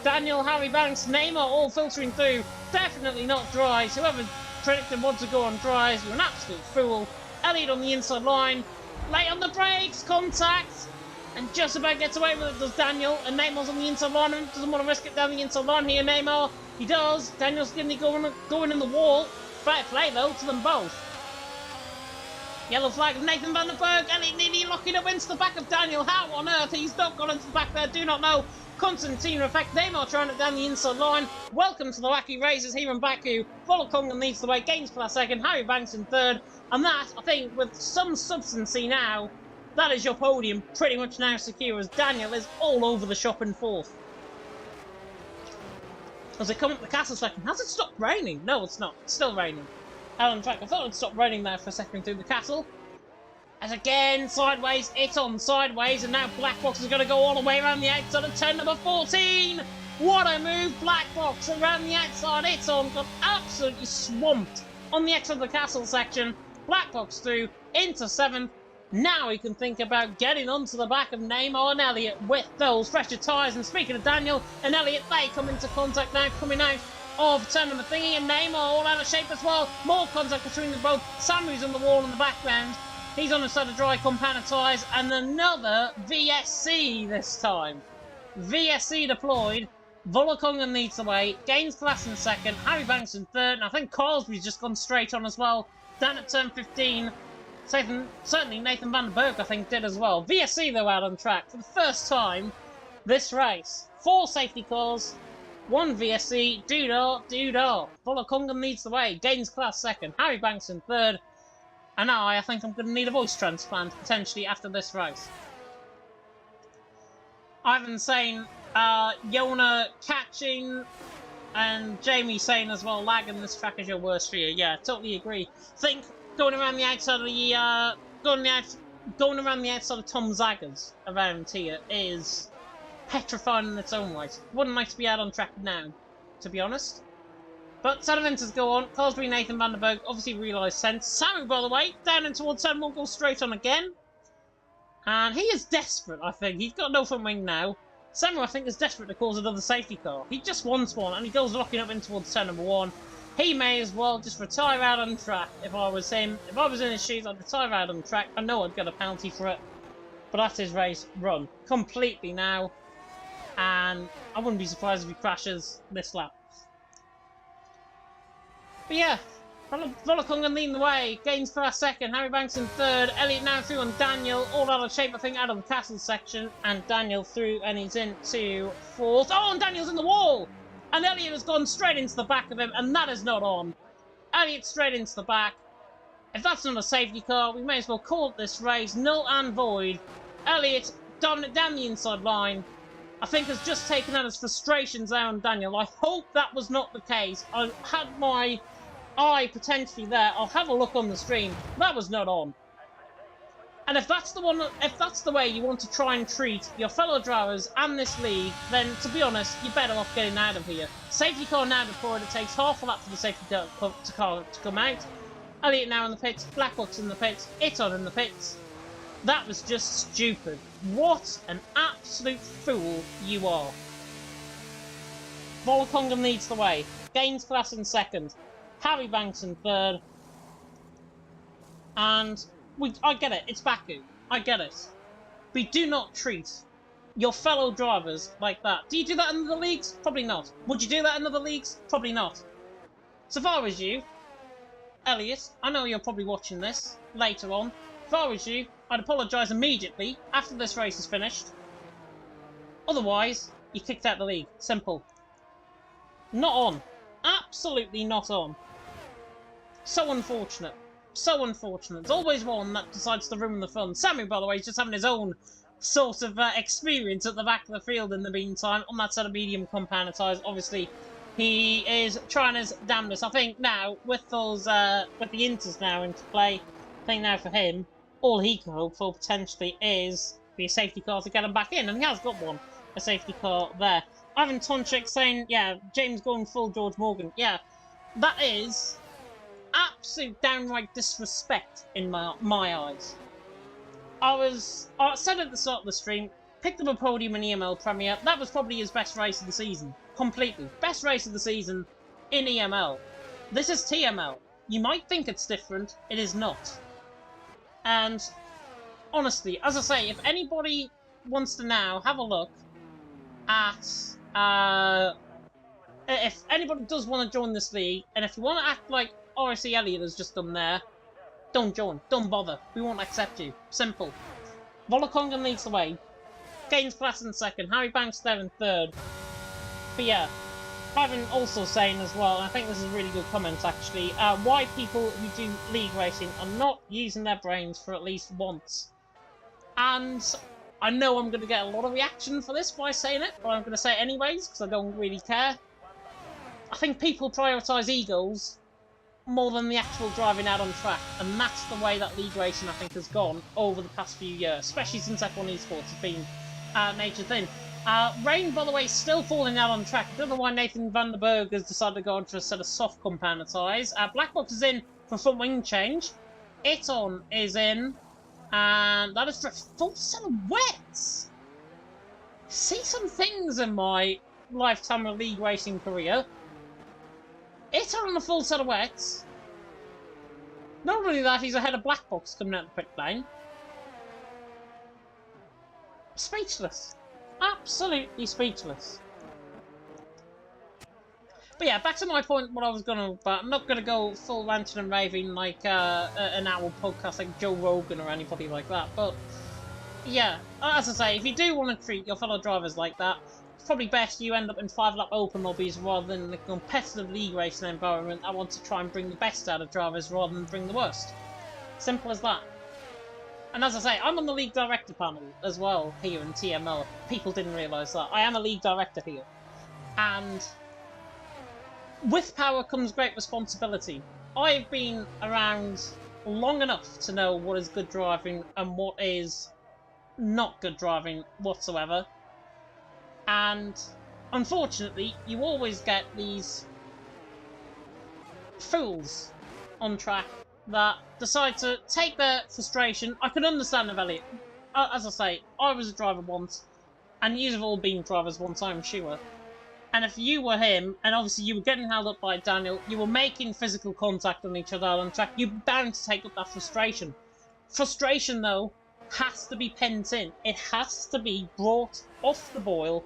Daniel, Harry Banks, Neymar all filtering through. Definitely not dries. Whoever predicted what to go on dries, you're an absolute fool. Elliott on the inside line. Late on the brakes, contact. And just about gets away with it, does Daniel. And Neymar's on the inside line and doesn't want to risk it down the inside line here, Neymar. He does. Daniel's going in the wall. Fair play, though, to them both. Yellow flag of Nathan van der Berg, and it nearly locking up into the back of Daniel. How on earth he's not got into the back there, do not know. Constantine effect, Neymar trying it down the inside line. Welcome to the wacky races here in Baku. Volokonga leads the way, gains class second, Harry Banks in third. And that, I think, with some substancy now, that is your podium pretty much now secure as Daniel is all over the shop in fourth. As they come up the castle second, has it stopped raining? No, it's not. It's still raining. Out on track, I thought it would stop raining there for a second through the castle. As again, sideways, it's on sideways, and now Black Box is going to go all the way around the outside of turn number 14. What a move, Black Box around the outside, it's on, got absolutely swamped on the exit of the castle section. Black Box through into 7th. Now he can think about getting onto the back of Neymar and Elliot with those fresher tyres. And speaking of Daniel and Elliot, they come into contact now, coming out of turn number thingy, and Neymar all out of shape as well. More contact between them both. Samu's on the wall in the background. He's on a set of dry compound tyres, and another VSC this time. VSC deployed. Volokonga leads the way, gains class in second, Harry Banks in third, and I think Carlsby's just gone straight on as well. Down at turn 15. Certainly Nathan van der Berg, I think, did as well. VSC, though, out on track for the first time this race. 4 safety cars, 1 VSC, doo-dah. Volokonga leads the way, gains class second, Harry Banks in third. And I think I'm going to need a voice transplant, potentially, after this race. Ivan saying, Yona catching, and Jamie saying as well, lagging this track is your worst fear. Yeah, totally agree. Think going around the outside of the, going around the outside of Tom Zagger's around here is petrifying in its own right. Wouldn't like to be out on track now, to be honest. But Sediments go on. Carlsby, Nathan van der Berg obviously realised sense. Samu, by the way, down in towards 7 will go straight on again. And he is desperate, I think. He's got no front wing now. Samu, I think, is desperate to cause another safety car. He just wants one, and he goes locking up in towards turn number 1. He may as well just retire out on track if I was him. If I was in his shoes, I'd retire out on track. I know I'd get a penalty for it. But that's his race run completely now. And I wouldn't be surprised if he crashes this lap. But yeah, Volokonga leading the way, gains class second, Harry Banks in third, Elliot now through on Daniel, all out of shape I think out of the castle section, and Daniel through and he's into 4th. Oh, and Daniel's in the wall! And Elliot has gone straight into the back of him, and that is not on. Elliot straight into the back. If that's not a safety car, we may as well call it this race null and void. Elliot down the inside line. I think has just taken out his frustrations out on Daniel. I hope that was not the case. I had my eye potentially there. I'll have a look on the stream. That was not on. And if that's the way you want to try and treat your fellow drivers and this league, then to be honest, you're better off getting out of here. Safety car now deployed. It takes half a lap for the safety car to come out. Elliot now in the pits. Black Box in the pits. Iton in the pits. That was just stupid. What an absolute fool you are. Volokonga leads the way. Gains class in second. Harry Banks in third. And I get it. It's Baku. I get it. But do not treat your fellow drivers like that. Do you do that in other leagues? Probably not. Would you do that in other leagues? Probably not. So if I was you, Elliot, I know you're probably watching this later on. If I was you, I'd apologise immediately after this race is finished. Otherwise, you're kicked out of the league. Simple. Not on. Absolutely not on. So unfortunate. So unfortunate. There's always one that decides to ruin the fun. Samu, by the way, is just having his own sort of experience at the back of the field in the meantime on that set of medium compound tyres. Obviously, he is trying his damnedest. I think now, with those, with the Inters now into play, I think now for him, all he can hope for potentially is be a safety car to get him back in, and he has got one, a safety car there. Ivan Tonchik saying, yeah, James going full George Morgan. Yeah, that is absolute downright disrespect in my eyes. I said at the start of the stream, picked up a podium in EML Premier. That was probably his best race of the season. Completely. Best race of the season in EML. This is TML. You might think it's different. It is not. And honestly, as I say, if anybody wants to now have a look at, if anybody does want to join this league, and if you want to act like RSC Elliott has just done there, don't join. Don't bother. We won't accept you. Simple. Volakongan leads the way. Gains class in second. Harry Banks there in third. But yeah, Ivan also saying as well, and I think this is a really good comment actually, why people who do league racing are not using their brains for at least once. And I know I'm going to get a lot of reaction for this by saying it, but I'm going to say it anyways, because I don't really care. I think people prioritise egos more than the actual driving out on track, and that's the way that league racing I think has gone over the past few years, especially since F1 Esports has been nature's thing. Rain, by the way, is still falling out on track. I don't know why Nathan van der Berg has decided to go on for a set of soft compound tyres. Blackbox is in for a front wing change. Iton is in, and that is for a full set of wets. See some things in my lifetime of league racing career. Iton on a full set of wets. Not only that, he's ahead of Blackbox coming out the pit lane. Speechless. Absolutely speechless. But yeah, back to my point, what I was going to... I'm not going to go full ranting and raving like an hour podcast like Joe Rogan or anybody like that. But yeah, as I say, if you do want to treat your fellow drivers like that, it's probably best you end up in 5-lap open lobbies rather than the competitive league racing environment. I want to try and bring the best out of drivers rather than bring the worst. Simple as that. And as I say, I'm on the league director panel as well here in TML. People didn't realise that. I am a league director here. And with power comes great responsibility. I've been around long enough to know what is good driving and what is not good driving whatsoever. And unfortunately, you always get these fools on track that decide to take their frustration. I can understand of Elliot. As I say, I was a driver once, and you've all been drivers once, I'm sure. And if you were him, and obviously you were getting held up by Daniel, you were making physical contact on each other on track, you're bound to take up that frustration. Frustration, though, has to be pent in. It has to be brought off the boil,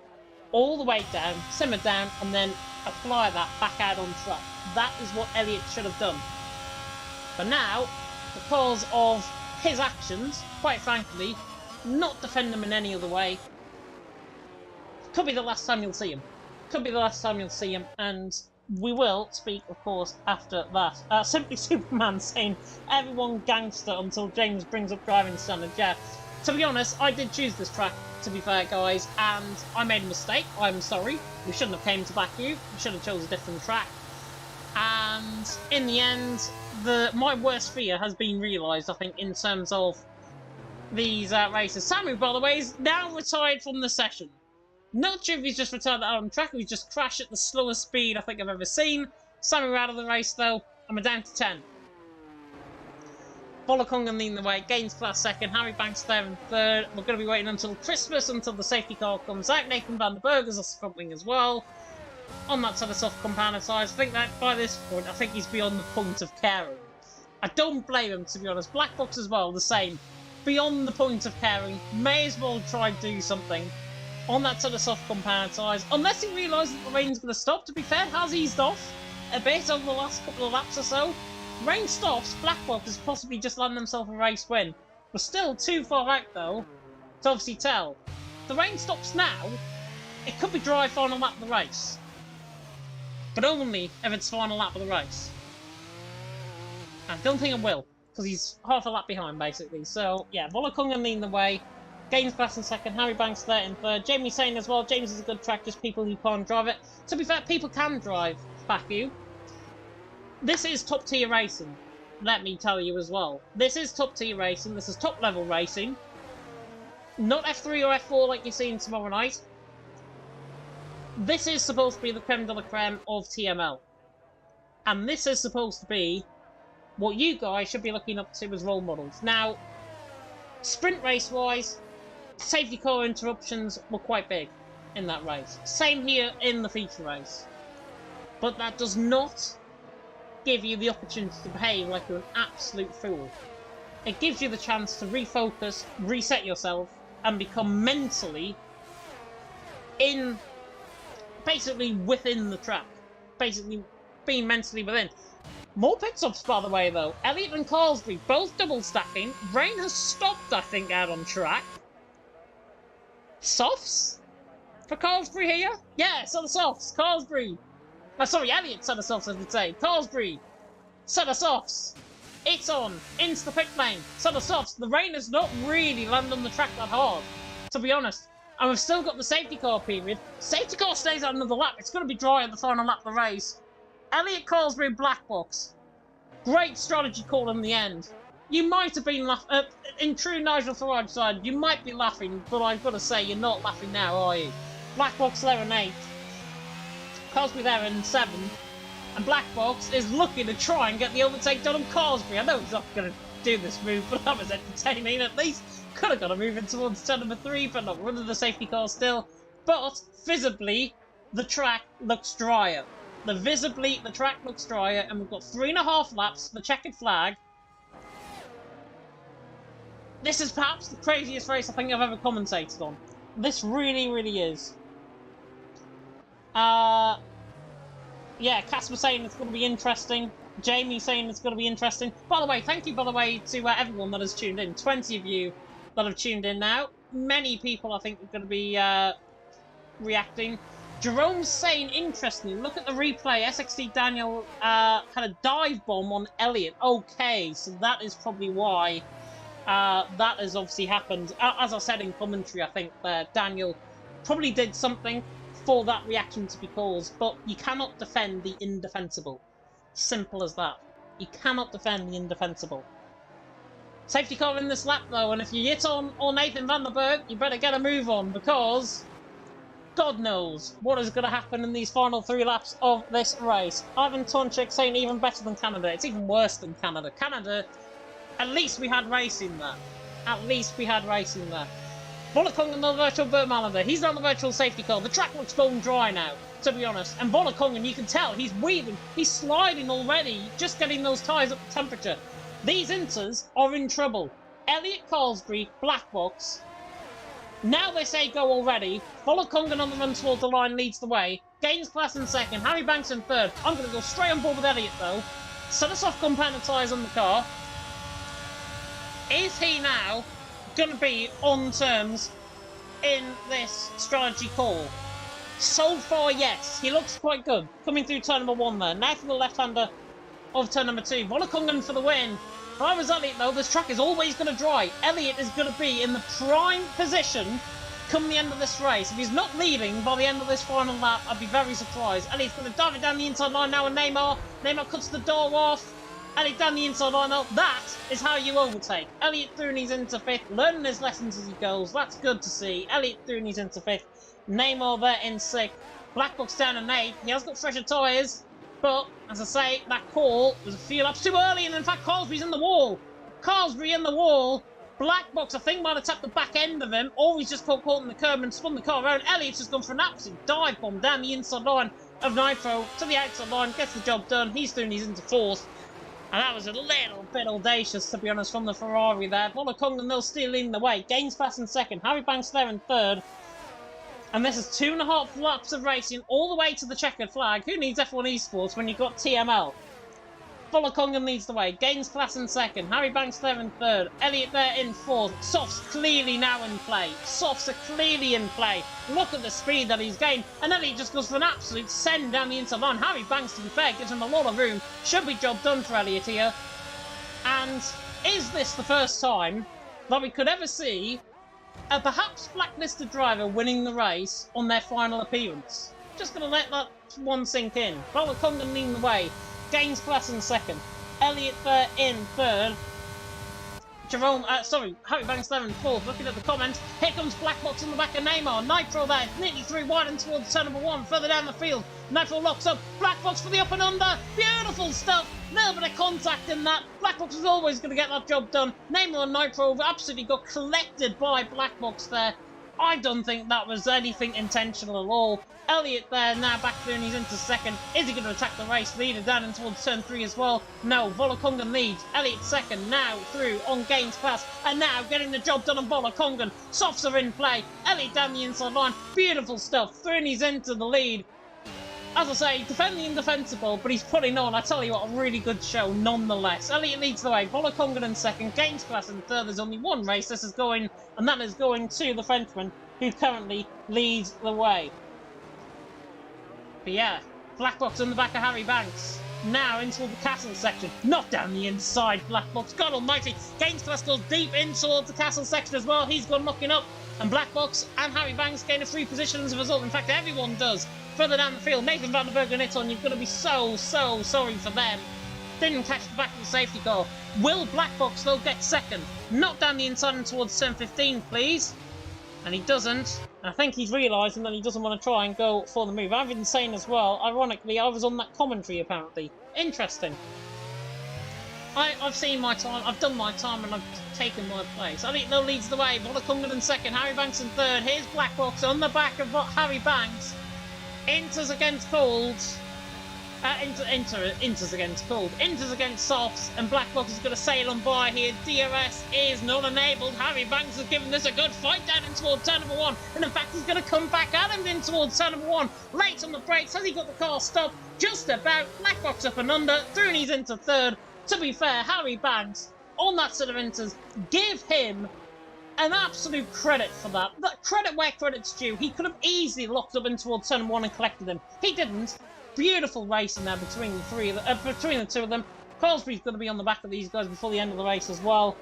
all the way down, simmered down, and then apply that back out on track. That is what Elliot should have done. But now, because of his actions, quite frankly, not defend him in any other way, could be the last time you'll see him. Could be the last time you'll see him, and we will speak, of course, after that. Simply Superman saying, everyone gangster until James brings up driving standards. Yeah, to be honest, I did choose this track, to be fair, guys, and I made a mistake. I'm sorry. We shouldn't have came to back you. We should have chose a different track. And in the end, my worst fear has been realised, I think, in terms of these races. Samu, by the way, is now retired from the session. Not sure if he's just retired out on track or he's just crashed at the slowest speed I think I've ever seen. Samu out of the race, though, and we're down to 10. Volakongan leading the way, gains class second, Harry Banks there in third. We're going to be waiting until Christmas, until the safety car comes out. Nathan van der Berg is a front wing as well. On that sort of soft compound size, I think that by this point, I think he's beyond the point of caring. I don't blame him, to be honest. Blackbox as well, the same. Beyond the point of caring, may as well try and do something on that sort of soft compound size. Unless he realises that the rain's going to stop. To be fair, it has eased off a bit over the last couple of laps or so. Rain stops, Blackbox has possibly just landed himself a race win. We're still too far out, though, to obviously tell. If the rain stops now, it could be dry final lap of the race. But only if it's final lap of the race. I don't think it will, because he's half a lap behind, basically. So, yeah, Volakongan leading the way. Gains class in second, Harry Banks there in third. Jamie saying as well, James is a good track, just people who can't drive it. To be fair, people can drive Baku. This is top tier racing, let me tell you as well. This is top tier racing, this is top level racing. Not F3 or F4 like you're seeing tomorrow night. This is supposed to be the creme de la creme of TML. And this is supposed to be what you guys should be looking up to as role models. Now, sprint race wise, safety car interruptions were quite big in that race. Same here in the feature race. But that does not give you the opportunity to behave like you're an absolute fool. It gives you the chance to refocus, reset yourself, and become mentally basically within the track. Basically being mentally within. More pit stops, by the way, though. Elliott and Carlsbury both double stacking. Rain has stopped, I think, out on track. Softs? For Carlsbury here? Yeah, set of softs. Carlsbury. Sorry, Elliott set of softs, I should say. Carlsbury. Set of softs. It's on. Into the pit lane. Set of softs. The rain has not really landed on the track that hard, to be honest. And we've still got the safety car period. Safety car stays out another lap. It's going to be dry at the final lap of the race. Elliott, Carlsbury, black box. Great strategy call in the end. You might have been laughing. In true Nigel Farage side, you might be laughing, but I've got to say, you're not laughing now, are you? Black box there in 8th. Carlsbury there in 7th. And Black Box is looking to try and get the overtake done on Carlsbury. I know he's not going to do this move, but that was entertaining at least. Could have got a move in towards turn number 3, but not running the safety car still. But, visibly, the track looks drier. Visibly, the track looks drier, and we've got 3.5 laps for the checkered flag. This is perhaps the craziest race I think I've ever commentated on. This really, really is. Yeah, Casper saying it's going to be interesting. Jamie saying it's going to be interesting. By the way, thank you, by the way, to everyone that has tuned in. 20 of you that have tuned in now. Many people, I think, are going to be reacting. Jerome's saying, interestingly, look at the replay. SXT Daniel had a dive bomb on Elliott. Okay, so that is probably why that has obviously happened. As I said in commentary, I think Daniel probably did something for that reaction to be caused, but you cannot defend the indefensible. Simple as that. You cannot defend the indefensible. Safety car in this lap, though, and if you hit on Nathan Vanderberg, you better get a move on, because God knows what is going to happen in these final 3 laps of this race. Ivan Tonchik saying even better than Canada. It's even worse than Canada. Canada, at least we had racing there. At least we had racing there. Volokong and the virtual Bertmalander. He's on the virtual safety car. The track looks bone dry now, to be honest. And Volokong, you can tell, he's weaving. He's sliding already, just getting those tyres up to temperature. These Inters are in trouble. Elliott, Carlsbury, Black Box. Now they say go already. Volokong on the run toward the line leads the way. Gaines Class in 2nd. Harry Banks in 3rd. I'm going to go straight on board with Elliott, though. Set a soft compounded tyres on the car. Is he now going to be on terms in this strategy call? So far, yes. He looks quite good. Coming through turn number 1 there. Now for the left-hander of turn number 2. Volokongan for the win. If I was Elliott, though, this track is always going to dry. Elliott is going to be in the prime position come the end of this race. If he's not leading by the end of this final lap, I'd be very surprised. Elliott's going to dive it down the inside line now, and Neymar cuts the door off. Elliott down the inside line now. That is how you overtake. Elliott through and he's into 5th, learning his lessons as he goes. That's good to see. Elliott through and he's into 5th. Neymar there in 6th. Black Box down in 8th. He has got fresher tyres, but as I say, that call was a few laps too early, and in fact, Carlsbury's in the wall. Carlsbury in the wall. Black Box, I think, might have tapped the back end of him, or he's just got caught in the curb and spun the car around. Elliott's just gone for an absolute dive bomb down the inside line of Nitro to the outside line, gets the job done. He's through and he's into 4th. And that was a little bit audacious, to be honest, from the Ferrari there. Volokongan, they'll still leading the way. Gaines Pass in 2nd. Harry Banks there in 3rd. And this is 2.5 laps of racing all the way to the checkered flag. Who needs F1 Esports when you've got TML? Volokongan leads the way. Gaines Class in 2nd. Harry Banks there in 3rd. Elliott there in 4th. Softs clearly now in play. Softs are clearly in play. Look at the speed that he's gained. And Elliott just goes for an absolute send down the inside line. Harry Banks, to be fair, gives him a lot of room. Should be job done for Elliott here. And is this the first time that we could ever see a perhaps blacklisted driver winning the race on their final appearance? Just going to let that one sink in. Volokongan leading the way. Gaines Class in 2nd. Elliott there in 3rd. Harry Banks there in 4th. Looking at the comments, here comes Black Box on the back of Neymar. Nitro there, nearly through wide and towards turn number 1, further down the field. Nitro locks up, Black Box for the up and under. Beautiful stuff. Little bit of contact in that. Black Box is always going to get that job done. Neymar and Nitro absolutely got collected by Black Box there. I don't think that was anything intentional at all. Elliott there now back through and he's into 2nd. Is he going to attack the race leader down in towards turn 3 as well? No, Volokongan leads. Elliott 2nd now through on Gaines Class, and now getting the job done on Volokongan. Softs are in play. Elliott down the inside line. Beautiful stuff. Through and he's into the lead. As I say, defending indefensible, but he's putting on, I tell you what, a really good show nonetheless. Elliott leads the way, Volokongan in second, Games Class in third. There's only one race this is going, and that is going to the Frenchman, who currently leads the way. But yeah, Black Box on the back of Harry Banks. Now into the castle section. Not down the inside, Black Box. God almighty. Games Class goes deep in towards the castle section as well. He's gone knocking up. And Black Box and Harry Banks gain a free position as a result. In fact, everyone does. Further down the field, Nathan van der Berg and Iton, you've got to be so sorry for them. Didn't catch the back of the safety car. Will Black Box, though, get second? Not down the inside and towards 10-15, please. And he doesn't. And I think he's realising that he doesn't want to try and go for the move. I've been saying as well, ironically, I was on that commentary, apparently. Interesting. I've seen my time, I've done my time, and I've taken my place. Elliott though leads the way, Volokongan in second, Harry Banks in third. Here's Black Box on the back of Harry Banks. Enters against Cold. Enters against Cold. Enters against Softs, and Black Box is going to sail on by here. DRS is not enabled. Harry Banks has given this a good fight down in towards turn number one, and in fact he's going to come back at him in towards turn number one. Late on the brakes, has he got the car stopped? Just about. Black Box up and under. Through and he's into third. To be fair, Harry Banks, on that set of enters, give him an absolute credit for that. Credit where credit's due. He could have easily locked up in towards turn one and collected him. He didn't. Beautiful racing there between the two of them. Crosby's going to be on the back of these guys before the end of the race as well.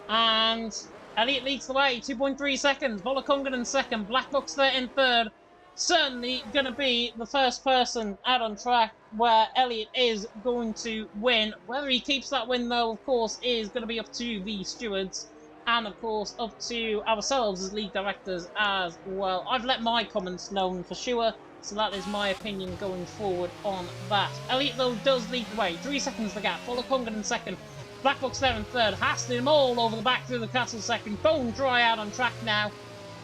And Elliott leads the way, 2.3 seconds. Volokongan in second, Black Box there in third. Certainly going to be the first person out on track where Elliott is going to win. Whether he keeps that win, though, of course, is going to be up to the stewards. And, of course, up to ourselves as league directors as well. I've let my comments known for sure, so that is my opinion going forward on that. Elliott, though, does lead the way. 3 seconds the gap. Volokongan in second. Black Box there in third. Hassling him all over the back through the castle second. Bone dry out on track now.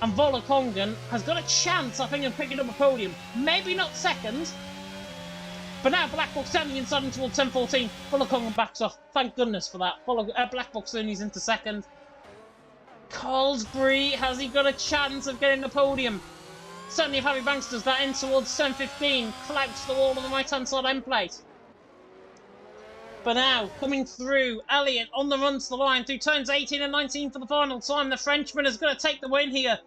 And Volokongan has got a chance, I think, of picking up a podium. Maybe not second. But now Black Box standing inside and towards 10-14. Volokongan backs off. Thank goodness for that. Black Box then he's into second. Colsbury, has he got a chance of getting the podium? Certainly if Harry Banks does that in towards 10-15. Clouts the wall on the right-hand side end plate. But now, coming through, Elliott on the run to the line through turns 18 and 19 for the final time. The Frenchman is going to take the win here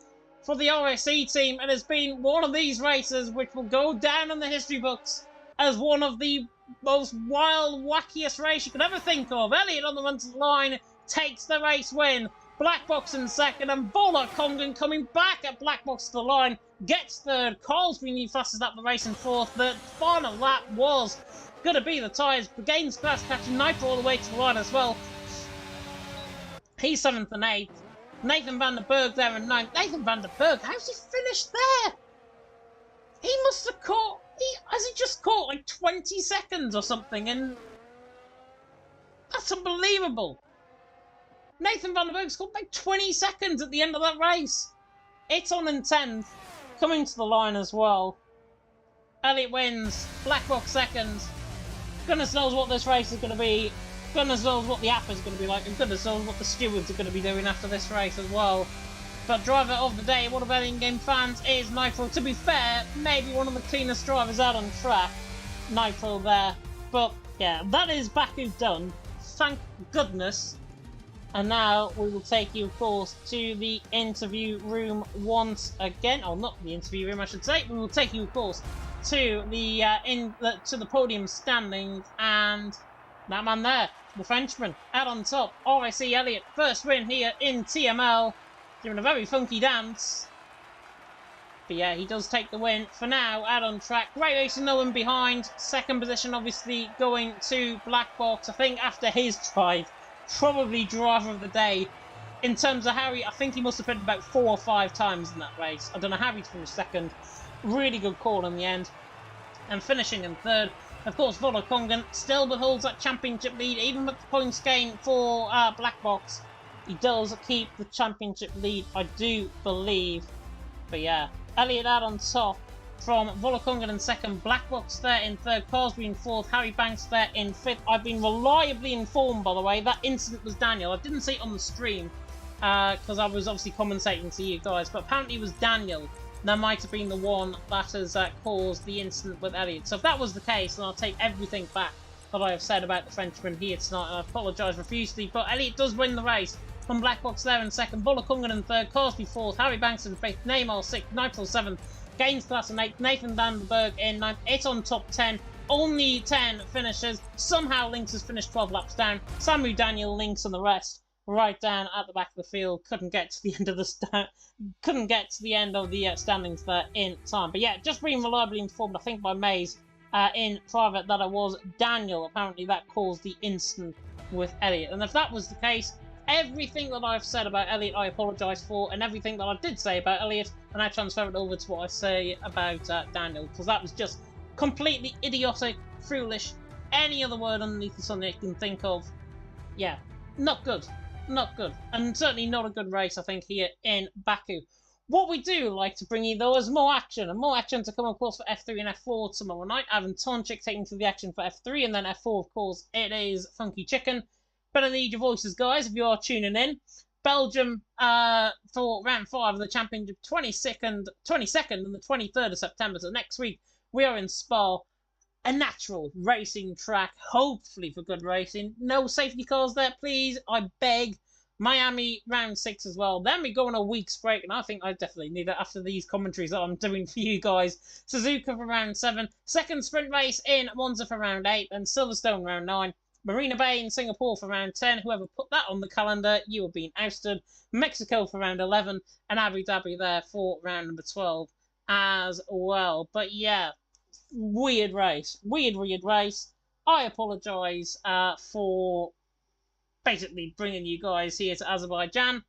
for the RSC team. It has been one of these races which will go down in the history books as one of the most wild, wackiest races you could ever think of. Elliott on the run to the line takes the race win. Black Box in second, and Volokongan coming back at Black Box to the line gets third. Colsbury fastest up the race in fourth. The final lap was going to be the tyres. The Games Class catching Nitro all the way to the line as well. He's 7th and 8th. Nathan van der Berg there in 9th. Nathan van der Berg, how's he finished there? He must have caught... Has he just caught like 20 seconds or something? And that's unbelievable. Nathan van der Berg scored like 20 seconds at the end of that race. It's on in 10th. Coming to the line as well. Elliott wins. Black Box second. Goodness knows what this race is going to be. Goodness knows what the app is going to be like. And goodness knows what the stewards are going to be doing after this race as well. But driver of the day, one of our in-game fans, is Nitro. To be fair, maybe one of the cleanest drivers out on track. Nitro there. But yeah, that is Baku done. Thank goodness. And now we will take you, of course, to the interview room once again. Oh, not the interview room, I should say. We will take you, of course, to the podium standing, and that man there, the Frenchman, out on top. RSC Elliott, first win here in TML, doing a very funky dance. But yeah, he does take the win for now, out on track. Great racing, no one behind. Second position, obviously, going to Black Box. I think after his drive, probably driver of the day. In terms of Harry, I think he must have been about 4 or 5 times in that race. I don't know how he finished second. Really good call in the end. And finishing in third, of course, Volokongan still holds that championship lead, even with the points gained for Black Box. He does keep the championship lead, I do believe. But yeah, Elliott out on top from Volokongan in second, Black Box there in third, Crosby in fourth, Harry Banks there in fifth. I've been reliably informed, by the way, that incident was Daniel. I didn't see it on the stream because I was obviously commentating to you guys, but apparently it was Daniel that might have been the one that has caused the incident with Elliot. So if that was the case, then I'll take everything back that I have said about the Frenchman here tonight, and I apologise profusely. But Elliot does win the race. From Blackbox there in second, Bullacungan in third, Cosby fourth, Harry Banks in fifth, Neymar sixth, Nigel seventh, Gaines Class in eighth, Nathan Vandenberg in ninth. It's on top 10. Only 10 finishers. Somehow Lynx has finished 12 laps down. Samu, Daniel, Lynx, and the rest right down at the back of the field. Couldn't get to the end of the standings there in time. But yeah, just being reliably informed, I think by Maze in private, that it was Daniel. Apparently that caused the incident with Elliot. And if that was the case, everything that I've said about Elliot, I apologise for, and everything that I did say about Elliot, and I transfer it over to what I say about Daniel, because that was just completely idiotic, foolish, any other word underneath the sun that you can think of. Yeah, not good. Not good. And certainly not a good race, I think, here in Baku. What we do like to bring you, though, is more action. And more action to come, of course, for F3 and F4 tomorrow night. Ivan Tonchik taking to the action for F3, and then F4, of course, it is Funky Chicken. Better need your voices, guys, if you are tuning in. Belgium for round 5 of the championship, 22nd and the 23rd of September. So next week, we are in Spa, a natural racing track, hopefully for good racing. No safety cars there, please, I beg. Miami, round 6 as well. Then we go on a week's break, and I think I definitely need that after these commentaries that I'm doing for you guys. Suzuka for round 7. Second sprint race in Monza for round 8, and Silverstone round 9. Marina Bay in Singapore for round 10. Whoever put that on the calendar, you have been ousted. Mexico for round 11, and Abu Dhabi there for round number 12 as well. But yeah, weird race. Weird race. I apologise for basically bringing you guys here to Azerbaijan.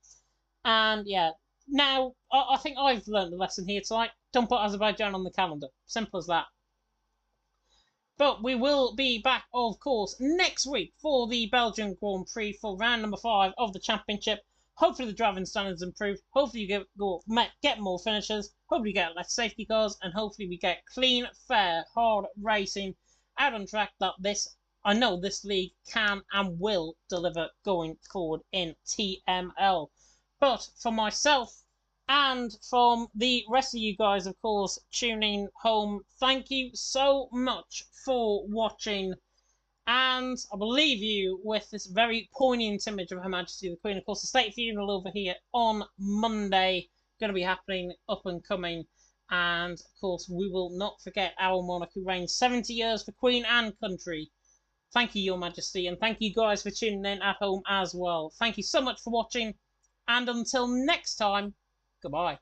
And yeah, now I think I've learned a lesson here tonight. Don't put Azerbaijan on the calendar. Simple as that. But we will be back, of course, next week for the Belgian Grand Prix for round number 5 of the championship. Hopefully the driving standards improve. Hopefully you get more finishers. Hopefully you get less safety cars. And hopefully we get clean, fair, hard racing out on track that I know this league can and will deliver going forward in TML. But for myself and from the rest of you guys, of course, tuning home, thank you so much for watching. And I will leave you with this very poignant image of Her Majesty the Queen. Of course, the state funeral over here on Monday, going to be happening up and coming. And, of course, we will not forget our monarch who reigned 70 years for Queen and country. Thank you, Your Majesty, and thank you guys for tuning in at home as well. Thank you so much for watching, and until next time, goodbye.